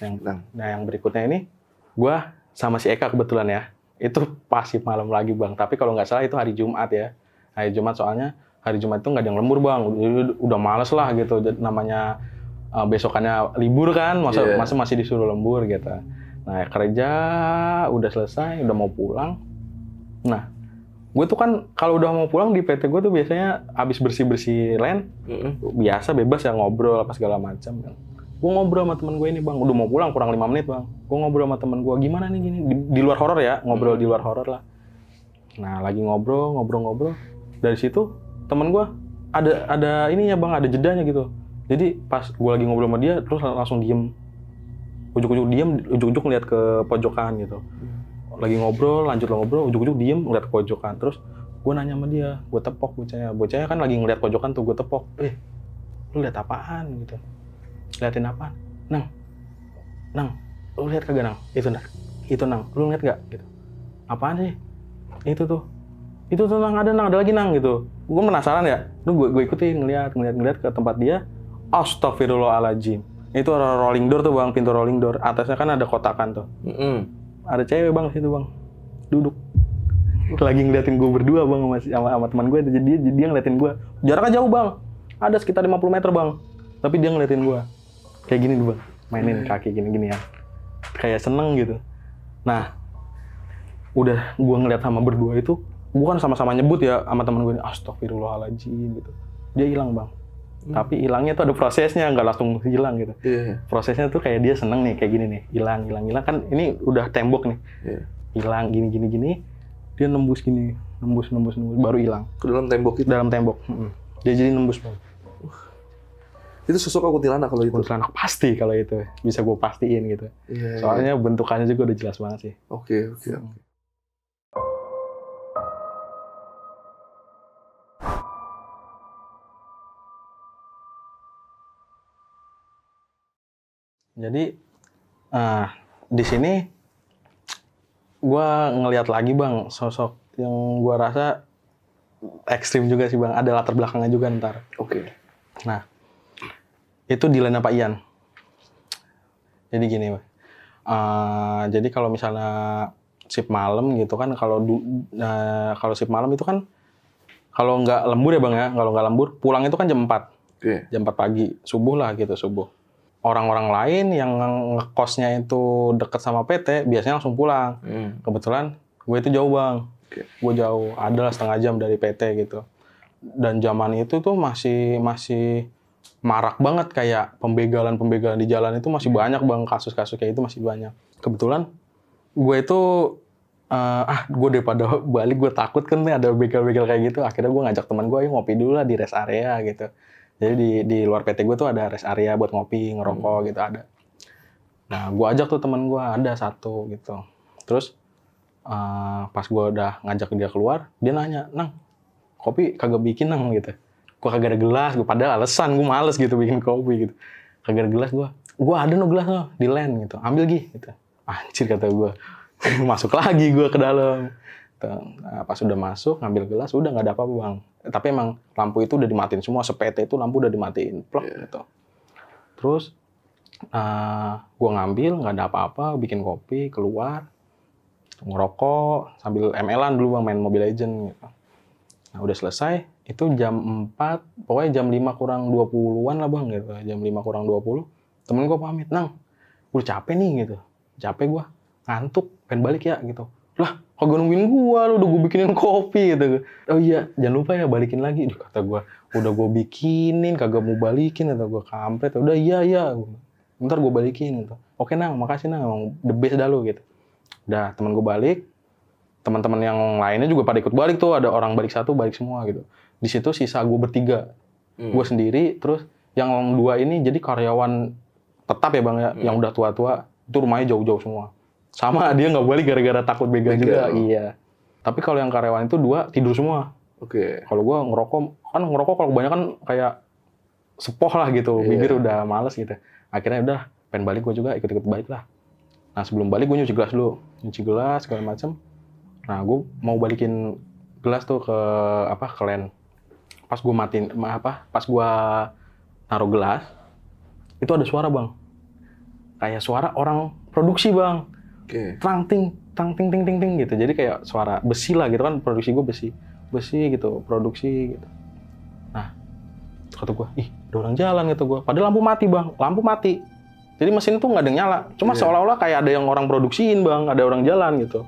Nah yang berikutnya ini, gue sama si Eka kebetulan ya. Itu pasti malam lagi bang. Tapi kalau nggak salah itu hari Jumat ya. Hari Jumat soalnya hari Jumat itu nggak ada yang lembur bang. Udah males lah gitu. Namanya besokannya libur kan. Masa masih disuruh lembur gitu. Nah kerja udah selesai, udah mau pulang. Nah gue tuh kan kalau udah mau pulang di PT gue tuh biasanya abis bersih-bersih LAN. Biasa bebas ya ngobrol apa segala macam kan. Gue ngobrol sama temen gue ini bang, udah mau pulang kurang 5 menit bang. Gue ngobrol sama temen gue, gimana nih gini, di luar horor ya, ngobrol di luar horor lah. Nah lagi ngobrol. Dari situ temen gue ada ininya bang, ada jedanya gitu. Jadi pas gue lagi ngobrol sama dia, terus langsung diem. Ujuk-ujuk diem, ujuk-ujuk ngeliat ke pojokan gitu. Lagi ngobrol, lanjut ngobrol, ujuk-ujuk diem ngeliat ke pojokan. Terus gue nanya sama dia, gue tepok bocahnya. Bocahnya kan lagi ngeliat pojokan tuh, gue tepok. Lu liat apaan gitu? Liatin apaan? Nang, lu lihat kagak Nang? Itu Nang, lu lihat gak? Gitu. Apaan sih? Itu tuh Nang, ada lagi Nang gitu. Gue penasaran ya, gue ikutin ngeliat ke tempat dia. Astagfirullahaladzim. Itu rolling door tuh bang, pintu rolling door. Atasnya kan ada kotakan tuh. Ada cewek bang situ bang, duduk. Lagi ngeliatin gue berdua bang sama teman gue. Jadi dia ngeliatin gue. Jaraknya jauh bang, ada sekitar 50 meter bang. Tapi dia ngeliatin gue. Kayak gini bang, mainin kaki gini ya, kayak seneng gitu. Nah, udah gue ngeliat sama berdua itu, gue kan sama-sama nyebut ya sama temen gue ini, astagfirullahaladzim gitu. Dia hilang bang, tapi hilangnya tuh ada prosesnya, nggak langsung hilang gitu. Prosesnya tuh kayak dia seneng nih, kayak gini nih, hilang kan ini udah tembok nih, hilang gini, dia nembus gini, nembus baru hilang. Ke dalam tembok itu? Dalam tembok, dia jadi nembus bang. Itu sosok kuntilanak kalau itu? Kuntilanak pasti kalau itu, bisa gue pastiin gitu. Soalnya bentukannya juga udah jelas banget sih. Oke. Jadi di sini gue ngelihat lagi bang sosok yang gue rasa ekstrim juga sih bang. Ada latar belakangnya juga ntar. Oke. Nah itu di lainnya Pak Ian. Jadi gini bang. Jadi kalau misalnya shift malam gitu kan, kalau shift malam itu kan kalau nggak lembur ya bang ya, kalau nggak lembur pulang itu kan jam 4. Jam 4 pagi, subuh lah gitu, subuh. Orang-orang lain yang ngekosnya itu deket sama PT biasanya langsung pulang. Kebetulan gue itu jauh bang. Gue jauh, adalah setengah jam dari PT gitu. Dan zaman itu tuh masih marak banget, kayak pembegalan di jalan itu masih banyak bang, kasus-kasus kayak itu masih banyak. Kebetulan gue itu gue daripada balik gue takut kan nih ada begal-begal kayak gitu. Akhirnya gue ngajak teman gue, ayo ngopi dulu lah di rest area gitu. Jadi di luar PT gue tuh ada rest area buat ngopi, ngerokok gitu ada. Nah gue ajak tuh teman gue, ada satu gitu. Terus pas gue udah ngajak dia keluar, dia nanya, Nang, kopi kagak bikin Nang gitu. Gue kagak ada gelas, gue padahal alasan gue males gitu bikin kopi gitu. Kagak ada gelas gue ada no gelas no di LAN gitu, ambil gitu. Anjir kata gue, masuk lagi gue ke dalam. Nah, pas udah masuk ngambil gelas, udah nggak ada apa-apa bang. Tapi emang lampu itu udah dimatiin semua, se-PT itu lampu udah dimatiin, plok gitu. Terus gue ngambil, nggak ada apa-apa, bikin kopi, keluar, ngerokok sambil ML-an dulu bang, main Mobile Legends gitu. Nah udah selesai, itu jam 4, pokoknya jam 5 kurang 20-an lah bang gitu. Jam 5 kurang 20, temen gue pamit, Nang, gue capek nih gitu. Capek gue, ngantuk, pengen balik ya gitu. Lah, kagak nungguin gue, lu udah gue bikinin kopi gitu. Oh iya, jangan lupa ya balikin lagi. Kata gue, udah gue bikinin, kagak mau balikin. Kata gue, kampret. Udah iya. Ntar gue balikin gitu. Oke Nang, makasih Nang, emang the best dah lu gitu. Udah, temen gue balik. Teman-teman yang lainnya juga pada ikut balik tuh, ada orang balik 1, balik semua gitu. Di situ sisa gue bertiga, gue sendiri, terus yang 2 ini jadi karyawan tetap ya bang ya, yang udah tua-tua, itu rumahnya jauh-jauh semua. Sama, dia nggak balik gara-gara takut begal juga. Begal. Iya. Tapi kalau yang karyawan itu 2 tidur semua. Oke. Kalau gua ngerokok kalau kebanyakan kayak sepoh lah gitu, bibir udah males gitu. Akhirnya udah pengen balik, gua juga ikut-ikut balik lah. Nah sebelum balik gua nyuci gelas dulu, segala macam. Nah gua mau balikin gelas tuh ke LAN. Pas gua pas gua naruh gelas, itu ada suara bang, kayak suara orang produksi bang. Oke. Tang ting gitu. Jadi kayak suara besi lah gitu kan, produksi gue besi gitu, produksi gitu. Nah, kata gue, ih ada orang jalan gitu gue. Padahal lampu mati bang, lampu mati. Jadi mesin itu nggak ada yang nyala. Cuma seolah-olah kayak ada yang orang produksiin bang, ada orang jalan gitu.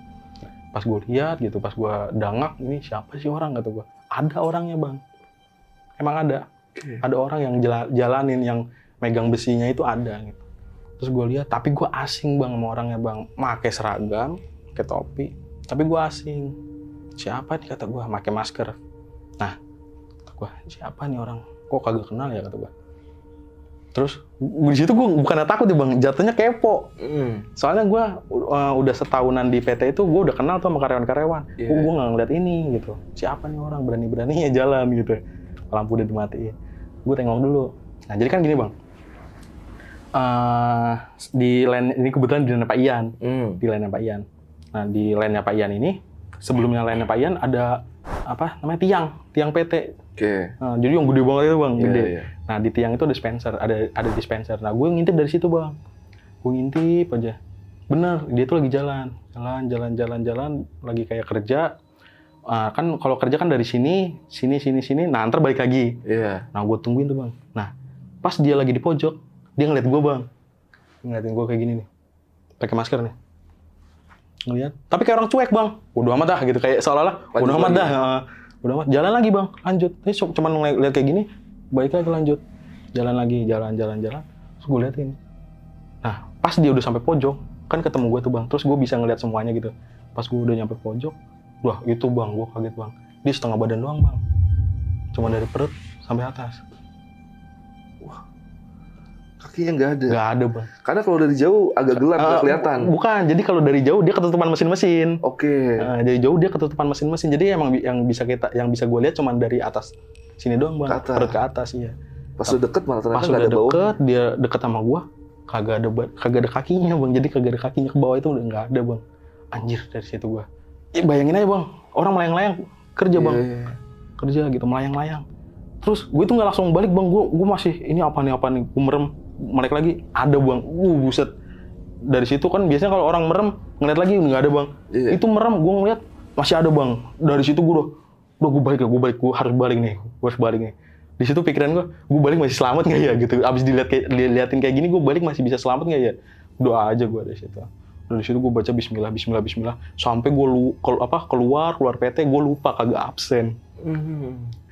Pas gue lihat gitu, pas gue dangak, ini siapa sih orang kata gue. Ada orangnya bang, emang ada. Ada orang yang jalanin, yang megang besinya itu ada gitu. Terus gue lihat, tapi gue asing bang sama orangnya bang, pakai seragam, pakai topi, tapi gue asing. Siapa nih kata gue, pakai masker. Nah, gue siapa nih orang? Kok kagak kenal ya kata gue. Terus di situ gue bukannya takut ya bang, jatuhnya kepo. Soalnya gue udah setahunan di PT itu, gue udah kenal tuh sama karyawan-karyawan. Gue nggak ngeliat ini gitu. Siapa nih orang berani-beraninya jalan gitu. Lampu udah dimatiin. Gue tengok dulu. Nah jadi kan gini bang. Di LAN ini kebetulan di LAN Pak Ian, di LAN Pak Ian. Nah di LAN Pak Ian ini sebelumnya LAN Pak Ian ada tiang PT. Oke. Nah, jadi yang gede banget itu bang, gede. Iya. Nah di tiang itu ada dispenser. Nah gue ngintip dari situ bang, gue ngintip aja. Bener, dia tuh lagi jalan, lagi kayak kerja. Kan kalau kerja kan dari sini, nah ntar balik lagi. Iya. Nah gue tungguin tuh bang. Nah pas dia lagi di pojok, dia ngeliat gue bang, ngeliatin gue kayak gini nih, pakai masker nih, ngeliat. Tapi kayak orang cuek bang, udah amat dah gitu, kayak seolah-olah udah amat dah, udah amat. Jalan lagi bang, lanjut. Ini cuma ngeliat kayak gini, balik lagi lanjut, jalan lagi, jalan. Terus gue liatin. Nah pas dia udah sampai pojok, kan ketemu gue tuh bang. Terus gue bisa ngeliat semuanya gitu. Pas gue udah nyampe pojok, wah itu bang, gue kaget bang. Dia setengah badan doang bang, cuma dari perut sampai atas. Kakinya nggak ada. Nggak ada bang. Karena kalau dari jauh agak gelap, nggak kelihatan. Bukan, jadi kalau dari jauh dia ketutupan mesin-mesin. Oke. Dari jauh dia ketutupan mesin-mesin. Jadi emang yang bisa gue lihat cuma dari atas sini doang bang. Perut ke atas iya. Pas udah deket malah ternyata nggak ada bau. Pas udah deket, dia deket sama gua, kagak ada kakinya bang. Jadi kagak ada kakinya ke bawah itu udah nggak ada bang. Anjir dari situ gua. Bayangin aja bang, orang melayang-layang kerja bang. Kerja gitu melayang-layang. Terus gue itu nggak langsung balik bang. Gue masih ini apa nih. Gue merem. Melek lagi ada bang, buset. Dari situ kan biasanya kalau orang merem ngeliat lagi nggak ada bang. Itu merem, gue ngeliat masih ada bang. Dari situ gue udah gue balik, gue harus balik nih. Di situ pikiran gue balik masih selamat nggak ya gitu. Abis diliatin kayak gini, gue balik masih bisa selamat nggak ya? Doa aja gue dari situ. Dari situ gue baca Bismillah, sampai gue keluar PT, gue lupa kagak absen.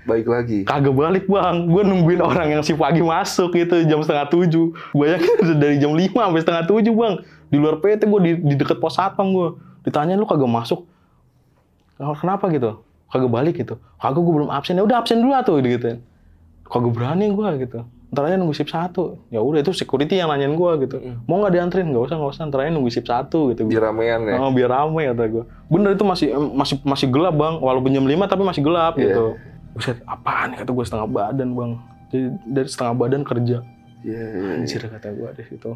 Baik lagi. Kagak balik bang, gue nungguin orang yang si pagi masuk gitu jam 6:30. Bayangin dari jam 5 sampai 6:30 bang. Di luar PT gue di deket pos satpam gue. Ditanya lu kagak masuk. Kenapa gitu? Kagak balik gitu. Kagak, gue belum absen. Ya udah absen dulu tuh gitu. Kagak berani gue gitu. Ntar aja nunggu shift 1. Ya udah itu security yang nanyain gue gitu. Mau nggak diantrin? Nggak usah. Ntar aja nunggu shift 1 gitu. Biar ramean ya. Biar rame kata gue. Bener itu masih gelap bang. Walaupun jam 5 tapi masih gelap gitu. Buset, apaan kata gue, setengah badan bang. Jadi dari setengah badan kerja. Anjir kata gue di situ.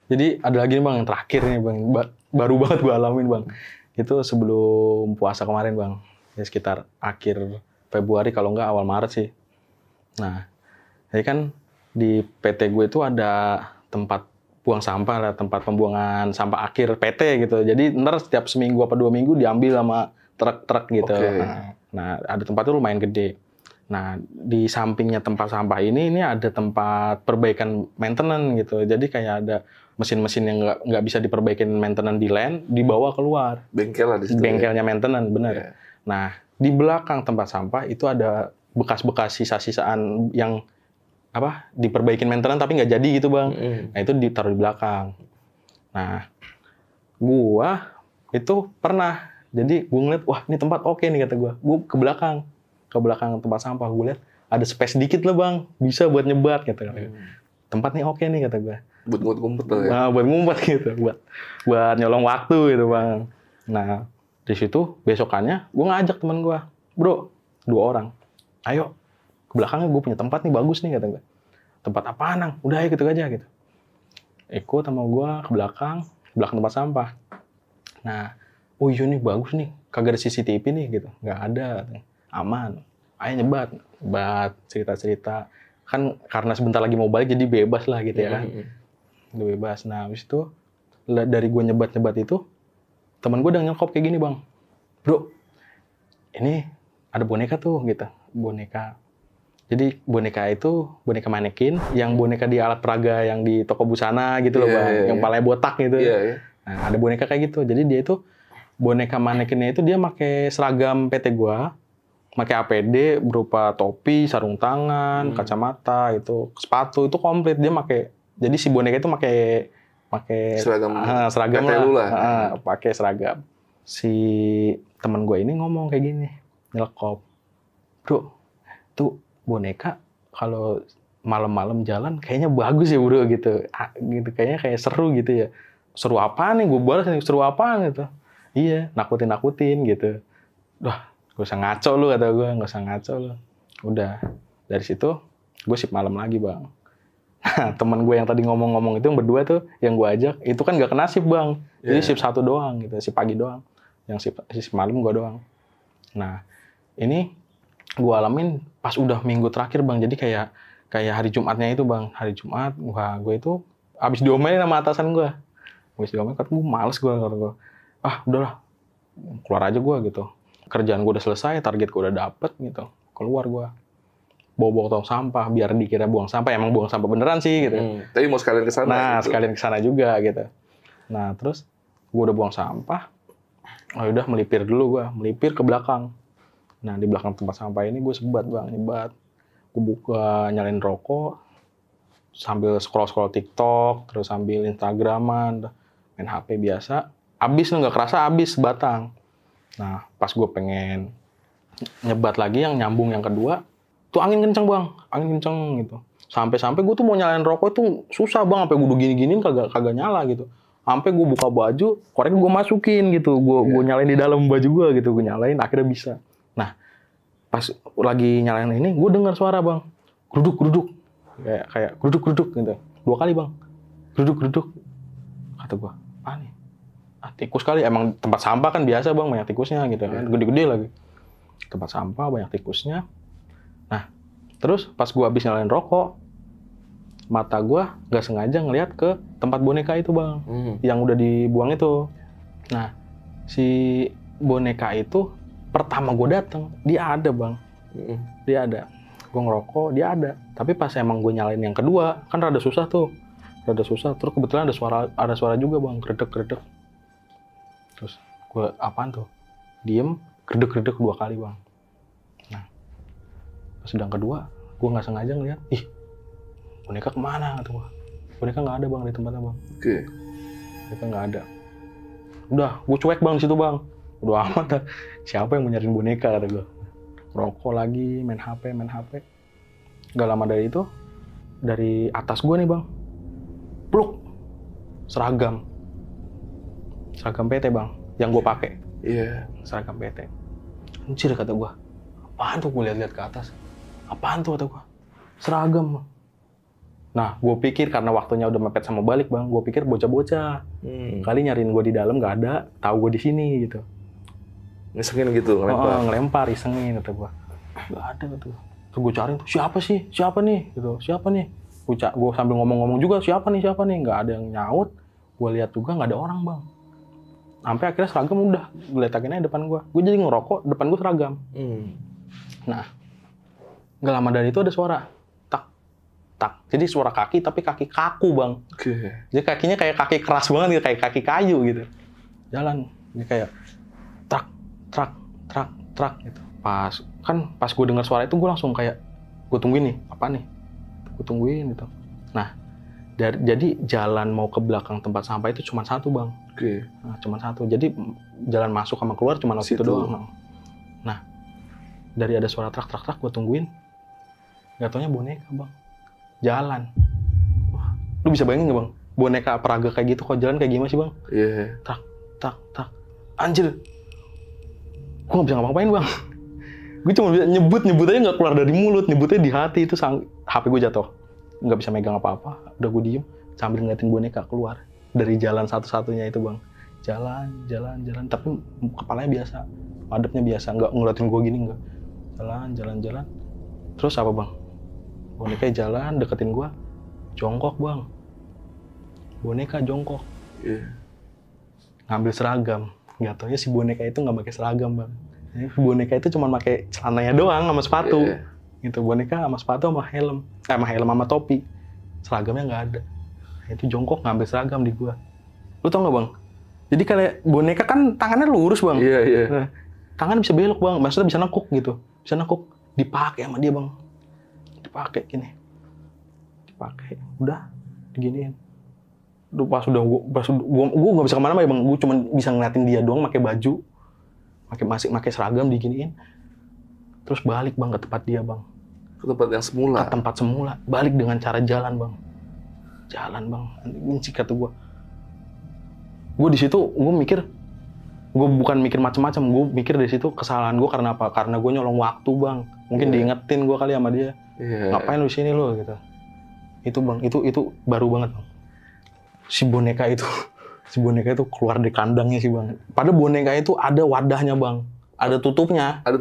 Jadi ada lagi nih bang, yang terakhir nih bang, baru banget gue alamin bang. Itu sebelum puasa kemarin bang, ya sekitar akhir Februari kalau nggak awal Maret sih. Nah, jadi kan di PT gue itu ada tempat buang sampah lah, tempat pembuangan sampah akhir PT gitu. Jadi ntar setiap seminggu apa 2 minggu diambil sama truk-truk gitu. Nah, ada tempat itu lumayan gede. Nah, di sampingnya tempat sampah ini ada tempat perbaikan maintenance gitu. Jadi kayak ada mesin-mesin yang nggak bisa diperbaikin maintenance di LAN, dibawa keluar. Bengkel lah di situ. Bengkelnya maintenance, bener. Nah, di belakang tempat sampah itu ada bekas-bekas sisa-sisaan yang diperbaikin maintenance tapi nggak jadi gitu bang. Nah itu ditaruh di belakang. Nah, gua itu pernah Jadi gue ngeliat, wah ini tempat oke nih kata gue. Gue ke belakang tempat sampah. Gue lihat ada space dikit lah bang, bisa buat nyebat kata gue. Tempat nih oke nih kata gue. Buat ngumpet lah ya. Nah, buat ngumpet gitu, buat nyolong waktu gitu bang. Nah di situ besokannya gue ngajak teman gue, bro, 2 orang, ayo ke belakangnya gue punya tempat nih bagus nih kata gue. Tempat apaan Nang? Udah ayo gitu aja gitu. Ikut sama gue ke belakang tempat sampah. Nah, oh iya nih bagus nih, kagak ada CCTV nih gitu, nggak ada, aman. Ayo nyebat cerita-cerita. Kan karena sebentar lagi mau balik jadi bebas lah gitu ya kan. Udah bebas. Nah, habis itu dari gue nyebat itu, teman gue udah nyelkop kayak gini bang. Bro, ini ada boneka tuh gitu, boneka. Jadi boneka itu boneka manekin, yang boneka di alat peraga yang di toko busana gitu loh bang, yang palanya botak gitu. Nah, ada boneka kayak gitu. Jadi dia itu boneka manekinnya itu dia pakai seragam PT gua, pakai APD berupa topi, sarung tangan, kacamata, itu sepatu itu komplit dia pakai. Jadi si boneka itu pakai seragam lah, pakai seragam. Si teman gue ini ngomong kayak gini, nyelkop, bro, tuh boneka kalau malam-malam jalan kayaknya bagus ya bro gitu, kayaknya kayak seru gitu ya. Seru apaan nih? Gue balas nih, seru apaan gitu. Iya, nakutin gitu. Wah, gak usah ngaco lu kata gue, gak usah ngaco lu. Udah, dari situ gue shift malam lagi bang. Nah, teman gue yang tadi ngomong-ngomong itu yang berdua tuh, yang gue ajak, itu kan gak kena shift bang. Jadi shift 1 doang gitu, shift pagi doang. Yang shift malam gue doang. Nah, ini gue alamin pas udah minggu terakhir bang. Jadi kayak hari Jumatnya itu bang. Hari Jumat, wah gue itu abis diomelin sama atasan gue. Abis diomelin, kata gue males gue. Ah udahlah, keluar aja gue gitu. Kerjaan gue udah selesai, target gue udah dapet gitu. Keluar gue. Bawa tong sampah, biar dikira buang sampah. Emang buang sampah beneran sih gitu. Tapi mau sekalian ke sana. Nah, gitu. sekalian ke sana juga gitu. Nah, terus gue udah buang sampah. Oh udah melipir ke belakang. Nah, di belakang tempat sampah ini gue sebat bang, nyebat. Gue buka, nyalain rokok, sambil scroll TikTok, terus sambil Instagraman, main HP biasa. Abis nggak kerasa abis batang. Nah, pas gue pengen nyebat lagi yang nyambung yang kedua, tuh angin kenceng bang, angin kenceng gitu. Sampai gue tuh mau nyalain rokok itu susah bang, sampai gue udah gini-giniin kagak nyala gitu. Sampai gue buka baju, korek gue masukin gitu, gue nyalain di dalam baju gue gitu, gue nyalain akhirnya bisa. Nah, pas lagi nyalain ini, gue dengar suara bang, geruduk, kayak geruduk gitu, 2 kali bang, geruduk. Kata gue, ah nih, tikus kali, emang tempat sampah kan biasa bang, banyak tikusnya gitu kan, gede-gede lagi. Tempat sampah banyak tikusnya. Nah, terus pas gue habis nyalain rokok, mata gue gak sengaja ngeliat ke tempat boneka itu bang, yang udah dibuang itu. Nah, si boneka itu pertama gue datang, dia ada bang, dia ada. Gue ngerokok, dia ada. Tapi pas emang gue nyalain yang kedua, kan rada susah. Terus kebetulan ada suara juga bang, gredek. Terus gue apaan tuh? Diem, gredek 2 kali bang. Nah, pas sedang kedua, gue nggak sengaja ngeliat, ih, boneka kemana? Kata gue. Boneka nggak ada bang di tempatnya bang. Oke. Boneka nggak ada. Udah, gue cuek bang di situ bang. Udah amat dah. Siapa yang mau nyariin boneka kata gue. Rokok lagi, main HP. Gak lama dari itu, dari atas gue nih bang, pluk, seragam PT bang, yang gue pakai. Iya. Seragam PT. Anjir kata gue, apaan tuh? Gue lihat ke atas, apaan tuh kata gue, seragam bang. Nah, gue pikir karena waktunya udah mepet sama balik bang, gue pikir bocah-bocah. Kali nyariin gue di dalam nggak ada, tahu gue di sini gitu. Ngisengin gitu, ngelempar. Ngelempar, isengin kata gue. Nggak ada kata gue. Terus gue cariin tuh, siapa nih? Gitu, siapa nih? Gue sambil ngomong-ngomong juga, siapa nih? Nggak ada yang nyaut. Gue lihat juga nggak ada orang bang. Sampai akhirnya seragam udah, gue letakin aja depan gue. Gue jadi ngerokok, depan gue seragam. Nah, nggak lama dari itu ada suara. Tak. Jadi suara kaki, tapi kaki kaku bang. Jadi kakinya kayak kaki keras banget gitu, kayak kaki kayu gitu. Jalan, ini kayak trak gitu. Pas gue dengar suara itu gue langsung kayak, gue tungguin nih, apa nih? Gue tungguin gitu. Nah, Jadi jalan mau ke belakang tempat sampah itu cuma satu bang. Oke. Nah, cuma satu. Jadi jalan masuk sama keluar cuma waktu itu doang. Nah, dari ada suara truk gue tungguin. Gak taunya boneka bang. Jalan. Wah, lu bisa bayangin gak bang? Boneka peraga kayak gitu kok jalan kayak gimana sih bang? Iya. Tak. Anjir. Gue gak bisa ngapa-ngapain bang. Gue cuma bisa nyebut aja gak keluar dari mulut. Nyebutnya di hati itu HP gue jatuh. Nggak bisa megang apa-apa, udah gue diem sambil ngeliatin boneka keluar dari jalan satu-satunya itu bang. Jalan, tapi kepalanya biasa, madepnya biasa, nggak ngeliatin gue gini, nggak. Jalan. Terus apa bang? Boneka jalan, deketin gue, jongkok bang. Boneka jongkok. Yeah. Ngambil seragam, nggak taunya si boneka itu nggak pakai seragam bang. Boneka itu cuma pakai celananya doang sama sepatu. Yeah. Gitu, boneka sama sepatu sama helm sama topi, seragamnya nggak ada. Itu jongkok ngambil seragam di gua. Lu tau nggak bang? Jadi kayak boneka kan tangannya lurus bang. Iya. Nah, tangan bisa belok bang, maksudnya bisa nekuk gitu, dipakai sama dia bang, dipakai gini, udah diginiin. Pas gua nggak bisa kemana-mana bang, gua cuma bisa ngeliatin dia doang pakai baju, pakai seragam diginiin. Terus balik bang ke tempat dia bang. Ke tempat yang semula? Ke tempat semula. Balik dengan cara jalan bang. Jalan bang. Ini kata gue. Gue di situ gue mikir. Gue bukan mikir macam-macam. Gue mikir dari situ kesalahan gue karena apa? Karena gue nyolong waktu bang. Mungkin diingetin gue kali sama dia. Ngapain lu sini lo gitu. Itu bang. Itu baru banget bang. Si boneka itu keluar dari kandangnya sih bang. Padahal boneka itu ada wadahnya bang. Ada tutupnya. Ada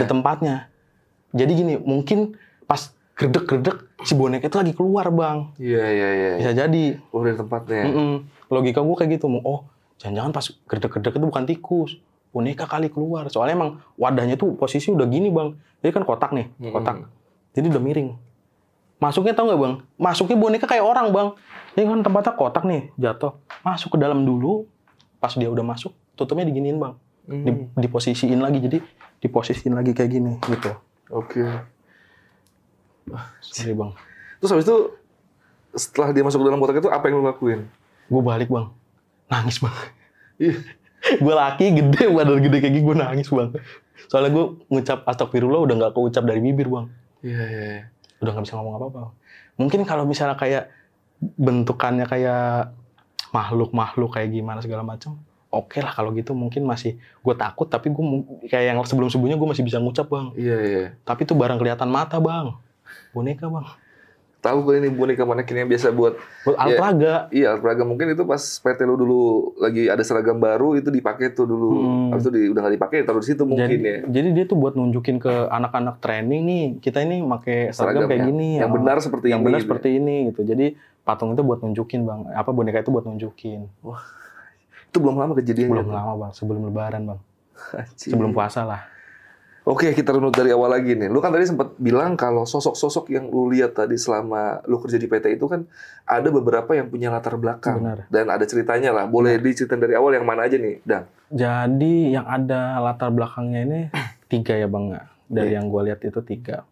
tempatnya. Jadi gini, mungkin pas gredek si boneka itu lagi keluar bang. Iya. Bisa jadi. Keluar dari tempatnya. Logika gue kayak gitu. Oh, jangan-jangan pas gredek itu bukan tikus. Boneka kali keluar. Soalnya emang wadahnya tuh posisi udah gini bang. Jadi kan kotak nih, kotak. Jadi udah miring. Masuknya tau nggak bang? Masuknya boneka kayak orang bang. Ini kan tempatnya kotak nih, jatuh. Masuk ke dalam dulu. Pas dia udah masuk, tutupnya diginiin bang. Diposisiin lagi, jadi diposisiin lagi kayak gini gitu. Oke. Sorry bang. Terus habis itu setelah dia masuk ke dalam kotak itu apa yang lo lakuin? Gue balik bang, nangis bang. Iya. Gue laki gede, badan gede kayak gini, gue nangis bang. Soalnya gue ngucap astagfirullah udah nggak keucap dari bibir bang. Iya. Udah nggak bisa ngomong apa-apa. Mungkin kalau misalnya kayak bentukannya kayak makhluk kayak gimana segala macam. Oke lah kalau gitu mungkin masih gue takut, tapi gue kayak yang sebelum-sebelumnya gue masih bisa ngucap bang. Iya. Tapi itu barang kelihatan mata bang, boneka bang. Tahu gue ini boneka manekin yang biasa buat alat peraga. Iya, alat peraga. Mungkin itu pas PT lu dulu lagi ada seragam baru itu dipakai tuh dulu. Habis itu udah nggak dipakai taruh di situ mungkin ya. Jadi dia tuh buat nunjukin ke anak-anak training nih, kita ini pakai seragam kayak gini. Yang benar seperti yang ini. Yang benar seperti ini gitu. Jadi patung itu buat nunjukin bang, boneka itu buat nunjukin. Wah. Itu belum lama kejadiannya? Belum lama bang, sebelum lebaran bang. Sebelum puasa lah. Oke, kita runut dari awal lagi nih. Lu kan tadi sempat bilang kalau sosok-sosok yang lu lihat tadi selama lu kerja di PT itu kan ada beberapa yang punya latar belakang. Benar. Dan ada ceritanya lah. Boleh diceritain dari awal yang mana aja nih, Dan? Jadi yang ada latar belakangnya ini 3 ya bang. Dari yang gue lihat itu 3.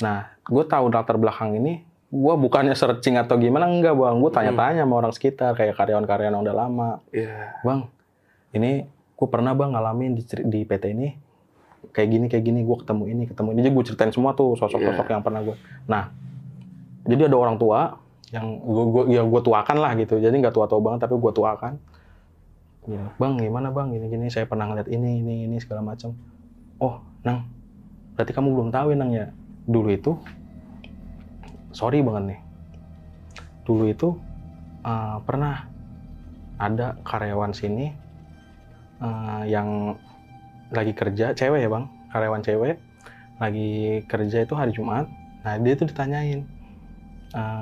Nah, gue tahu latar belakang ini, gue bukannya searching atau gimana, enggak bang. Gue tanya-tanya sama orang sekitar, kayak karyawan-karyawan yang udah lama. Bang, ini gue pernah bang ngalamin di PT ini, kayak gini, gue ketemu ini. Jadi gue ceritain semua tuh sosok-sosok yang pernah gue. Nah, jadi ada orang tua, yang gue tuakan lah gitu. Jadi nggak tua-tua banget, tapi gue tuakan. Ya, bang, gimana bang, gini, saya pernah ngeliat ini, segala macam. Oh, Nang, berarti kamu belum tahu ya Nang ya. Dulu itu, sorry banget nih. Dulu itu pernah ada karyawan sini yang lagi kerja, cewek ya bang, karyawan cewek, lagi kerja itu hari Jumat. Nah dia tuh ditanyain,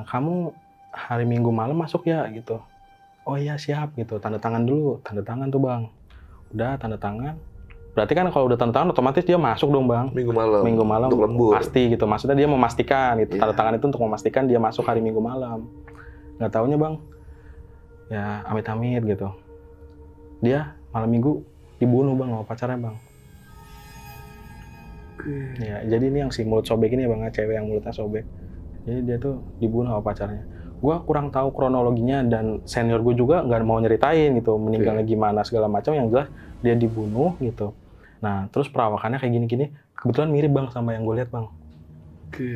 kamu hari Minggu malam masuk ya gitu. Oh iya siap gitu, tanda tangan dulu, tanda tangan tuh bang. Udah tanda tangan. Berarti kan kalau udah tanda tangan otomatis dia masuk dong bang. Minggu malam untuk lembur. Pasti gitu, maksudnya dia memastikan gitu. Tanda tangan itu untuk memastikan dia masuk hari Minggu malam. Nggak taunya bang, ya amit-amit gitu. Dia malam Minggu dibunuh bang sama pacarnya bang. Ya, jadi ini yang si mulut sobek ini ya bang, cewek yang mulutnya sobek. Jadi dia tuh dibunuh sama pacarnya. gue kurang tahu kronologinya dan senior gue juga nggak mau nyeritain gitu meninggalnya gimana segala macam, yang jelas dia dibunuh gitu. Nah terus perawakannya kayak gini-gini, kebetulan mirip bang sama yang gue lihat bang.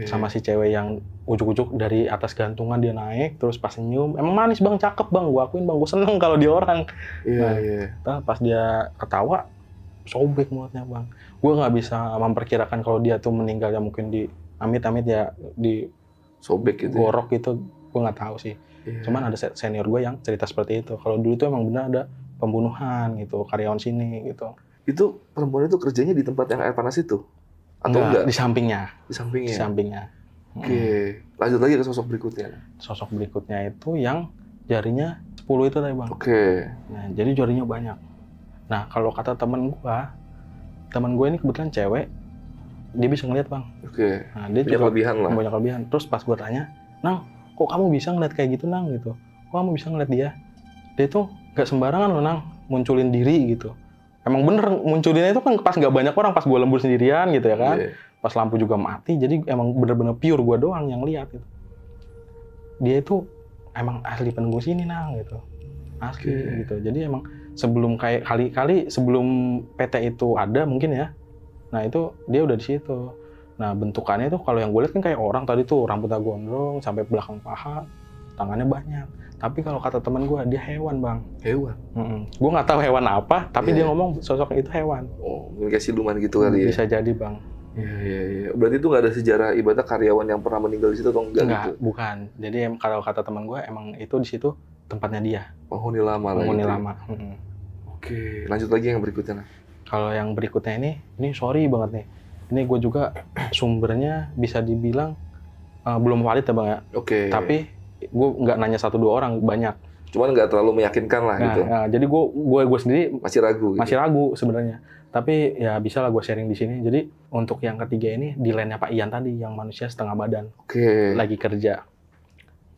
Sama si cewek yang ujuk-ujuk dari atas gantungan dia naik terus pas senyum, emang manis bang, cakep bang, gue akuin bang, gue seneng kalau dia orang. Pas dia ketawa sobek mulutnya bang. Gue nggak bisa memperkirakan kalau dia tuh meninggalnya mungkin di amit-amit ya di sobek gitu, gorok gitu, gue nggak tahu sih. Cuman ada senior gue yang cerita seperti itu. Kalau dulu itu emang benar ada pembunuhan gitu, karyawan sini gitu. Itu perempuan itu kerjanya di tempat yang air panas itu? Atau enggak? Di sampingnya. Di sampingnya? Di sampingnya. Lanjut lagi ke sosok berikutnya. Sosok berikutnya itu yang jarinya 10 itu tadi bang. Nah, jadi jarinya banyak. Nah, kalau kata teman gue ini kebetulan cewek, dia bisa ngeliat bang. Nah, dia punya kelebihan lah. Banyak kelebihan. Terus pas gue tanya, Nang, kok kamu bisa ngeliat kayak gitu Nang gitu? Kok kamu bisa ngeliat dia? Dia tuh nggak sembarangan loh Nang, munculin diri gitu. Emang bener munculinnya itu kan pas nggak banyak orang, pas gue lembur sendirian gitu ya kan. Pas lampu juga mati, jadi emang bener-bener pure gue doang yang lihat gitu. Dia itu emang asli penunggu sini Nang gitu. Asli gitu. Jadi emang sebelum kayak kali-kali sebelum PT itu ada mungkin ya. Nah itu dia udah di situ. Nah bentukannya itu kalau yang gue lihat kan kayak orang tadi tuh, rambutnya gondrong sampai belakang paha, tangannya banyak. Tapi kalau kata teman gue dia hewan bang. Hewan? Gue nggak tahu hewan apa, tapi dia ngomong sosoknya itu hewan. Oh, mungkin kayak siluman gitu kali ya? Bisa jadi bang. Iya. Berarti itu nggak ada sejarah ibaratnya karyawan yang pernah meninggal di situ atau enggak gitu? Bukan. Jadi kalau kata teman gue emang itu di situ tempatnya dia. Penghuni lama lah. Penghuni lama. Oke, lanjut lagi yang berikutnya. Kalau yang berikutnya ini sorry banget nih. Ini gue juga sumbernya bisa dibilang belum valid ya bang ya. Tapi gue nggak nanya 1-2 orang, banyak. Cuman nggak terlalu meyakinkan lah gitu. Nah, jadi gue sendiri masih ragu. Masih ragu sebenarnya. Tapi ya bisa lah gue sharing di sini. Jadi untuk yang ketiga ini di line-nya Pak Ian tadi, yang manusia setengah badan. Lagi kerja.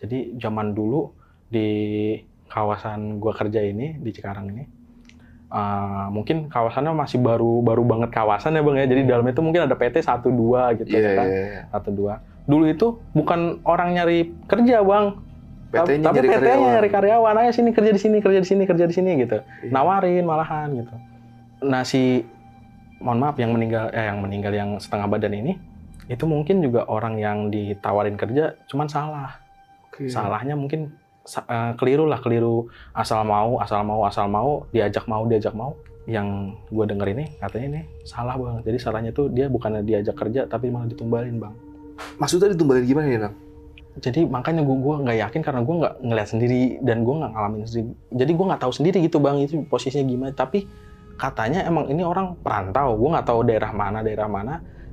Jadi zaman dulu di kawasan gue kerja ini di Cikarang ini, mungkin kawasannya masih baru banget kawasan ya bang ya. Jadi dalamnya itu mungkin ada PT 1-2 gitu ya kan. 1-2. Dulu itu bukan orang nyari kerja bang. Tapi PT-nya nyari karyawan. Ayo sini kerja di sini gitu. Nawarin malahan gitu. Nah mohon maaf yang meninggal yang setengah badan ini, itu mungkin juga orang yang ditawarin kerja cuman salah. Salahnya mungkin keliru asal mau diajak mau. Yang gue denger ini katanya ini salah banget. Jadi salahnya tuh dia bukannya diajak kerja tapi malah ditumbalin bang. Maksudnya ditumbalin gimana ya Nang? Jadi makanya gue nggak yakin karena gue nggak ngeliat sendiri dan gue nggak ngalamin sendiri. Jadi gue nggak tahu sendiri gitu bang itu posisinya gimana. Tapi katanya emang ini orang perantau. Gue nggak tahu daerah mana.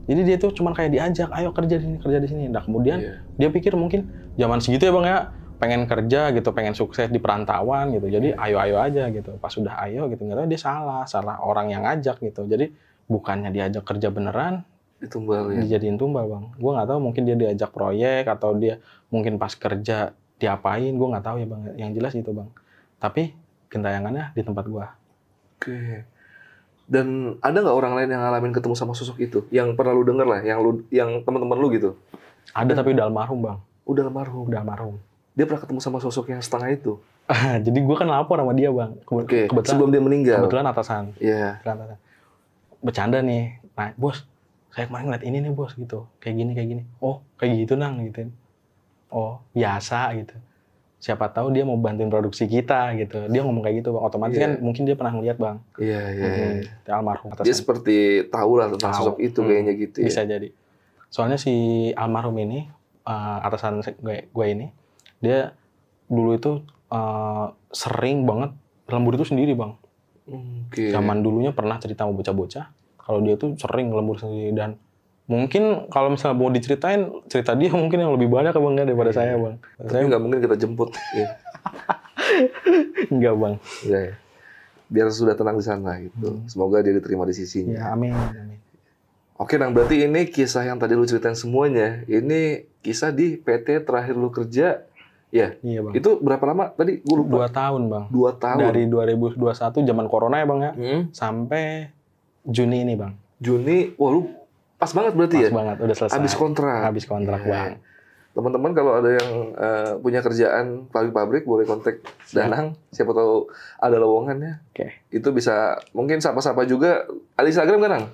Jadi dia tuh cuman kayak diajak, ayo kerja di sini. Nah kemudian dia pikir mungkin zaman segitu ya bang ya, pengen kerja gitu, pengen sukses di perantauan gitu. Jadi ayo aja gitu. Pas sudah ayo gitu, nggak tahu dia salah orang yang ngajak gitu. Jadi bukannya diajak kerja beneran, dijadiin tumbal bang. Gue nggak tahu mungkin dia diajak proyek atau dia mungkin pas kerja diapain, gue nggak tahu ya bang. Yang jelas itu bang. Tapi gentayangannya di tempat gue. Dan ada nggak orang lain yang ngalamin ketemu sama sosok itu? Yang pernah lu denger lah, yang teman-teman lu gitu? Ada tapi udah almarhum bang. Udah almarhum. Dia pernah ketemu sama sosok yang setengah itu? Jadi gue kan lapor sama dia bang. Kebetulan sebelum dia meninggal? Kebetulan atasan. Bercanda nih. Nah bos, saya kemarin ngeliat ini nih bos gitu. Kayak gini. Oh kayak gitu Nang gitu. Oh biasa gitu. Siapa tahu dia mau bantuin produksi kita gitu. Dia ngomong kayak gitu bang. Otomatis kan mungkin dia pernah ngeliat bang. Almarhum atasan. Dia seperti tahu lah tentang sosok itu kayaknya gitu. Bisa jadi. Soalnya si almarhum ini, atasan gue ini, dia dulu itu sering banget lembur itu sendiri bang. Zaman dulunya pernah cerita sama bocah-bocah, kalau dia tuh sering lembur sendiri dan mungkin kalau misalnya mau diceritain cerita dia mungkin yang lebih banyak bang daripada saya bang. Tapi nggak mungkin kita jemput. Enggak bang. Biar sudah tenang di sana gitu. Semoga dia diterima di sisinya. Ya, amin. Oke Nang, berarti ini kisah yang tadi lu ceritain semuanya. Ini kisah di PT terakhir lu kerja. Iya bang. Itu berapa lama tadi? Gue lupa. 2 tahun bang. 2 tahun. Dari 2021 zaman corona ya bang ya. Sampai Juni ini bang. Juni, wah lu pas banget berarti ya? Pas banget, udah selesai. Habis kontrak bang. teman-teman kalau ada yang punya kerjaan pabrik boleh kontak Danang. Siapa tahu ada lowongannya. Oke. Itu bisa mungkin sapa-sapa juga. Ada Instagram kan, Nang?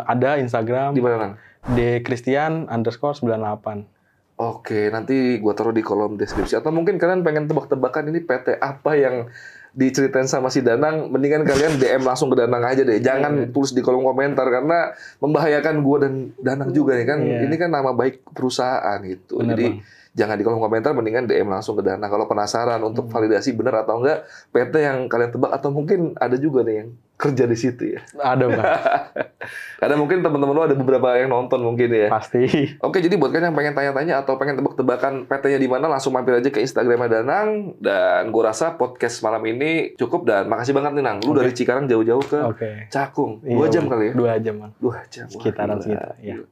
Ada Instagram. Di mana, Nang? @christian_98. Oke, nanti gua taruh di kolom deskripsi. Atau mungkin kalian pengen tebak-tebakan ini PT apa yang diceritain sama si Danang, mendingan kalian DM langsung ke Danang aja deh. Jangan tulis di kolom komentar karena membahayakan gua dan Danang juga nih kan. Ini kan nama baik perusahaan gitu. Bener, Jadi Bang. jangan di kolom komentar, mendingan DM langsung ke Danang. Kalau penasaran untuk validasi benar atau enggak PT yang kalian tebak, atau mungkin ada juga nih yang kerja di situ ya. Ada, Bang. Karena mungkin teman-teman lo ada beberapa yang nonton mungkin ya. Pasti. Oke, jadi buat kalian yang pengen tanya-tanya atau pengen tebak-tebakan PT-nya di mana, langsung mampir aja ke Instagramnya Danang. Dan gue rasa podcast malam ini cukup, dan makasih banget nih, Nang. Lu dari Cikarang jauh-jauh ke Cakung. 2 jam kali ya? 2 jam, Bang. 2 jam. Sekitaran segitu, ya.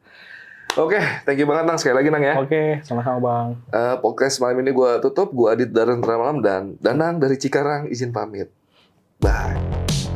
Oke, thank you banget, Nang. Sekali lagi, Nang ya. Oke, sama-sama, Bang. Podcast malam ini gue tutup. Gue Adit Darren Malam, dan Danang dari Cikarang izin pamit. Bye.